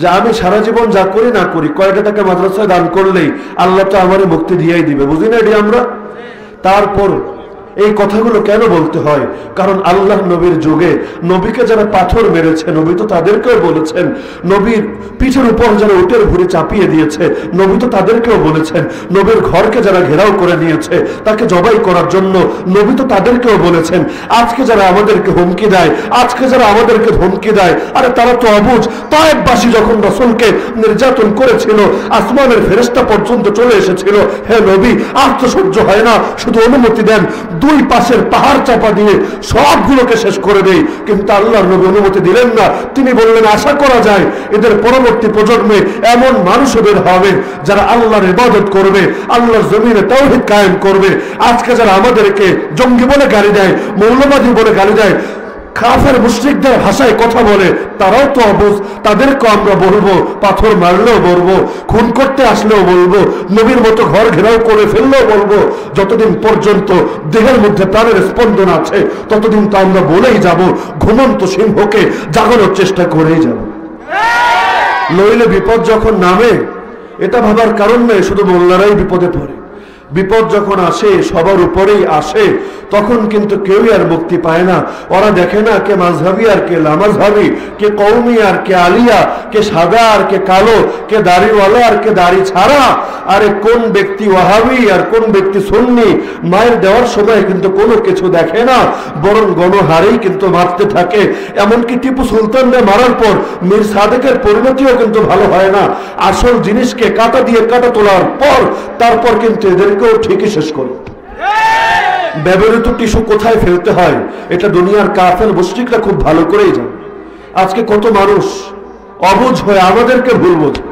যে আমি সারা জীবন যা করি না করি কয়টা টাকা মাদ্রাসায় দান করলেই আল্লাহ তো আমারে মুক্তি দিয়েই দিবে? বুঝি না এটি আমরা? তারপর এই কথাগুলো কেন বলতে হয়? কারণ আল্লাহ নবীর যুগে নবীকে যারা পাথর মেরেছে, নবী তো তাদেরকেও বলেছেন, নবীর পিঠের উপর যারা উটের ভুঁড়ি চাপিয়ে দিয়েছে, নবী তো তাদেরকেও বলেছেন, নবীর ঘরকে যারা ঘেরাও করে নিয়েছে তাকে জবাই করার জন্য, নবী তো তাদেরকেও বলেছেন। আজকে যারা আমাদেরকে হুমকি দেয়, আজকে যারা আমাদেরকে ধমকি দেয়, আরে তারা তো অবুঝ। তায়েফবাসী যখন রাসূলকে নির্যাতন করেছিল, আসমানের ফেরেশতা পর্যন্ত চলে এসেছিল, হে নবী আর তো সহ্য হয় না, শুধু অনুমতি দেন, দুই পাশের পাহাড় চাপা দিয়ে সবগুলোকে শেষ করে দেই। কিন্তু আল্লাহর নবী অনুমতি দিলেন না। তিনি বললেন আশা করা যায় এদের পরবর্তী প্রজন্মে এমন মানুষ বের হবে যারা আল্লাহর ইবাদত করবে, আল্লাহর জমিনে তাওহীদ কায়েম করবে। আজকে যারা আমাদেরকে জঙ্গি বলে গালি দেয়, মৌলবাদী বলে গালি দেয়, কাফের মুশরিকদের ভাষায় কথা বলে, তারাও তো অবুঝ। তাদেরকেও আমরা বলবো, পাথর মারলেও বলবো, খুন করতে আসলেও বলবো, নবীর মতো ঘর ঘেরাও করে ফেললেও বলবো। যতদিন পর্যন্ত দেহের মধ্যে প্রাণের স্পন্দন আছে ততদিন তো আমরা বলেই যাব, ঘুমন্ত সিংহকে জাগানোর চেষ্টা করেই যাব। নইলে বিপদ যখন নামে এটা ভাবার কারণ নেই শুধু মোল্লারাই বিপদে পড়ে। বিপদ যখন আসে সবার উপরেই আসে, তখন কিন্তু কেউই আর মুক্তি পায় না। ওরা দেখে না কে মাযহাবি আর কে লামাযহাবি, কে কওমি আর কে আলিয়া, কে সাদা আর কে কালো, কে দাড়িওয়ালা আর কে দাড়ি ছাড়া। আরে কোন ব্যক্তি ওয়াহাবি আর কোন ব্যক্তি সুন্নি, মায়ের দেওয়ার সময় কিন্তু কোনো কিছু দেখে না, বরং গণহারেই কিন্তু মারতে থাকে। এমনকি টিপু সুলতানকে মারার পর মীর সাদেকের পরিণতিও কিন্তু ভালো হয় না। আসল জিনিসকে কাটা দিয়ে কাটা তোলার পর তারপর কিন্তু এদেরকেও ঠিকই শেষ করে। ব্যবহৃত টিস্যু কোথায় ফেলতে হয় এটা দুনিয়ার কাফের মুশরিকরা খুব ভালো করেই জানে। আজকে কত মানুষ অবুঝ হয়ে আমাদেরকে ভুল বোঝে,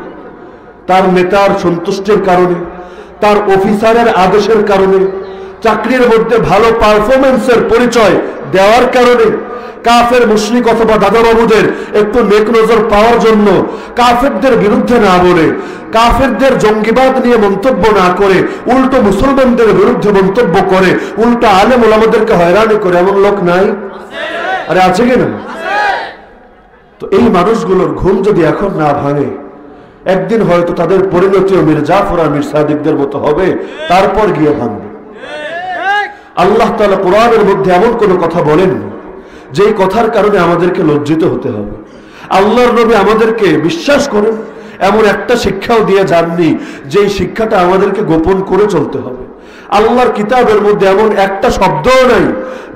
তার নেতার সন্তুষ্টির কারণে, তার অফিসারের আদেশের কারণে, চাকরির মধ্যে ভালো পারফরমেন্সের পরিচয় দেওয়ার কারণে, কাফের মুশরিক অথবা দাদাবাবুদের একটু নেক নজর পাওয়ার জন্য কাফেরদের বিরুদ্ধে না বলে, কাফেরদের জঙ্গিবাদ নিয়ে মন্তব্য না করে উল্টো মুসলমানদের বিরুদ্ধে মন্তব্য করে, উল্টো আলেম ওলামাদেরকে হয়রানি করে, এমন লোক নাই? আরে আছে কিনা? তো এই মানুষগুলোর ঘুম যদি এখন না ভাঙে, একদিন হয়তো তাদের পরিণতিও মীর জাফর আর মীর সাদিকদের মতো হবে, তারপর গিয়ে ভাঙবে। আল্লাহ তাআলা কোরআনের মধ্যে এমন কোন কথা বলেননি যেই কথার কারণে আমাদেরকে লজ্জিত হতে হবে। আল্লাহর নবী আমাদেরকে বিশ্বাস করেন এমন একটা শিক্ষাও দিয়ে যাননি যেই শিক্ষাটা আমাদেরকে গোপন করে চলতে হবে। আল্লাহর কিতাবের মধ্যে এমন একটা শব্দও নাই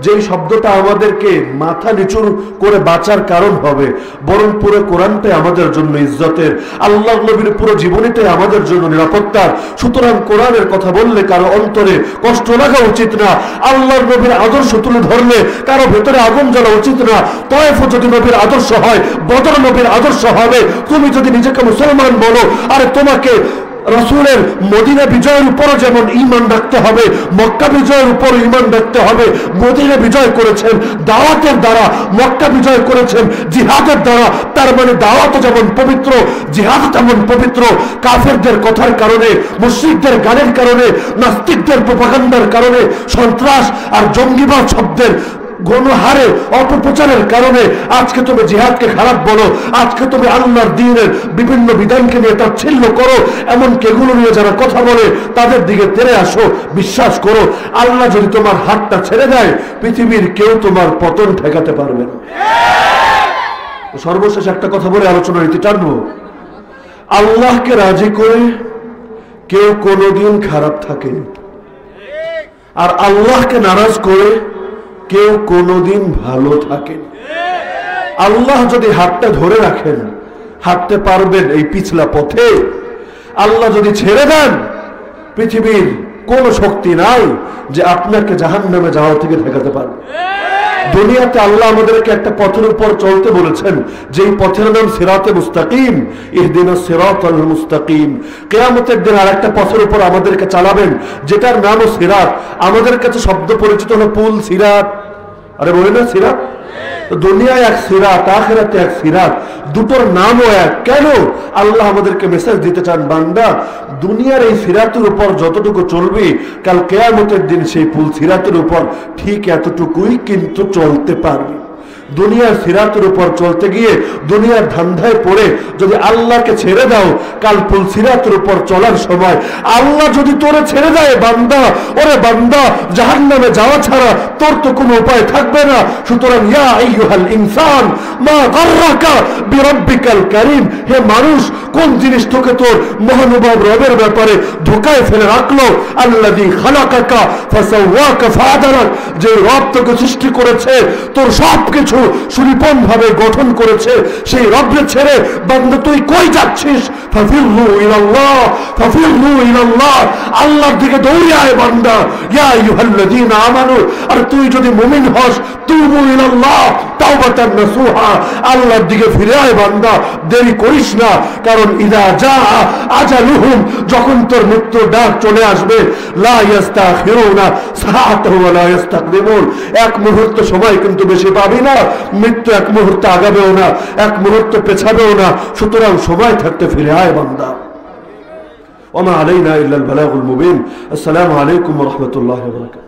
যেই শব্দটা আমাদেরকে মাথা নিচু করে বাঁচার কারণ হবে, বরং পুরো কোরআনটাই আমাদের জন্য ইজ্জতের, আল্লাহর নবীর পুরো জীবনীটাই আমাদের জন্য নিরাপত্তার। সুতরাং কোরআনের কথা বললে কারো অন্তরে কষ্ট লাগা উচিত না, আল্লাহর নবীর আদর্শ তুলে ধরলে কারো ভেতরে আগুন জ্বলা উচিত না। তয়েফ যদি নবীর আদর্শ হয়, বদর নবীর আদর্শ হবে। তুমি যদি নিজেকে মুসলমান বলো, আরে তোমাকে রাসূলের মদিনা বিজয়ের উপরও যেমন ঈমান রাখতে হবে, মক্কা বিজয়ের উপর ঈমান রাখতে হবে। মদিনা বিজয় করেছেন দাওয়াতের দ্বারা, মক্কা বিজয় করেছেন জিহাদের দ্বারা। তার মানে দাওয়াত যেমন পবিত্র, জিহাদ তেমন পবিত্র। কাফেরদের কথার কারণে, মুশরিকদের গানের কারণে, নাস্তিকদের প্রপাগান্ডার কারণে, সন্ত্রাস আর জঙ্গিবাদ শব্দের গণহারে অপপ্রচারের কারণে আজকে তুমি জিহাদকে খারাপ বলো, আজকে তুমি আল্লাহর দ্বীনের বিভিন্ন বিধানকে নিয়ে তাচ্ছিল্য করো। এমন কেগুলো নিয়ে যারা কথা বলে তাদের দিকে তেড়ে আসো। বিশ্বাস করো, আল্লাহ যদি তোমার হাতটা ছেড়ে দেয়, পৃথিবীর কেউ তোমার পতন ঠেকাতে পারবে না। সর্বশেষ একটা কথা বলে আলোচনার রীতি টানবো। আল্লাহকে রাজি করে কেউ কোনোদিন খারাপ থাকেনি, আর আল্লাহকে নারাজ করে কেউ কোনোদিন ভালো থাকেন। আল্লাহ যদি হাতটা ধরে রাখেন, হাঁটতে পারবেন এই পিছলা পথে। আল্লাহ যদি ছেড়ে দেন, পৃথিবীর কোন শক্তি নাই যে আপনাকে জাহান্নামে যাওয়া থেকে ঠেকাতে পারবে। দুনিয়াতে আল্লাহ আমাদেরকে একটা পথের উপর চলতে বলেছেন, যেই পথের নাম সিরাতে মুস্তাকিম, ইহদিনাস সিরাতাল মুস্তাকিম। কিয়ামতের দিন আরেকটা পথের উপর আমাদেরকে চালাবেন, যেটার নামও সিরাত। আমাদের কাছে শব্দ পরিচিত হলো পুল, সিরাত। আরে বলে না সিরাত? দুনিয়ায় এক সিরাত, আখিরাতে এক সিরাত, দুটোর নামও এক। কেন? আল্লাহ আমাদেরকে মেসেজ দিতে চান, বান্দা দুনিয়ার এই সিরাতের উপর যতটুকু চলবি, কাল কিয়ামতের দিন সেই পুল সিরাতের উপর ঠিক এতটুকুই কিন্তু চলতে পারবি। দুনিয়ার সিরাতের উপর চলতে গিয়ে দুনিয়ার ধান্ধায় পড়ে যদি আল্লাহকে ছেড়ে দাও, কাল পুল সিরাতের উপর চলার সময় আল্লাহ যদি তোরে ছেড়ে দেয়, বান্দা, ওরে বান্দা, জাহান্নামে যাওয়া ছাড়া তোর তো কোনো উপায় থাকবে না। সুতরাং ইয়া আইয়ুহাল ইনসান মা গাররাকা বিরাব্বিকাল কারীম, হে মানুষ, কোন জিনিস তোকে তোর মহানুভব রবের ব্যাপারে ধোকায় ফেলে রাখলো? আল্লাযী খালাকাকা ফাসাওয়াকা ফাআদালাক, যে রব তোকে সৃষ্টি করেছে, তোর সবকিছু সুনিপুণ ভাবে গঠন করেছে, সেই রবকে ছেড়ে বান্দা তুই কই যাচ্ছিস? ফাফিরু ইলাল্লাহ, ফাফিরু ইলাল্লাহ, আল্লাহর দিকে দৌড়ে আয় বান্দা। ইয়া আইয়ুহাল্লাযীনা আমানু, আর তুই যদি মুমিন হস, তুবু ইলাল্লাহ তাওবাতান নাসুহা, আল্লাহর দিকে ফিরে আয় বান্দা, দেরি করিস না। কারণ ইদা জাআ আজালুহুম, যখন তোর মৃত্যুর ডাক চলে আসবে, লা ইস্তাখিরুনা সাআতাহু ওয়া লা ইস্তাকদিমুন, এক মুহূর্ত সময় কিন্তু বেশি পাবি না। মৃত্যু এক মুহূর্তে আগাবেও না, এক মুহূর্ত পেছাবেও না। সুতরাং সময় থাকতে ফিরে আয় বান্দা। ওয়া মা আলাইনা ইল্লাল বালাগুল মুবিন। আসসালামু আলাইকুম ওয়া রাহমাতুল্লাহি ওয়া বারাকাতুহু।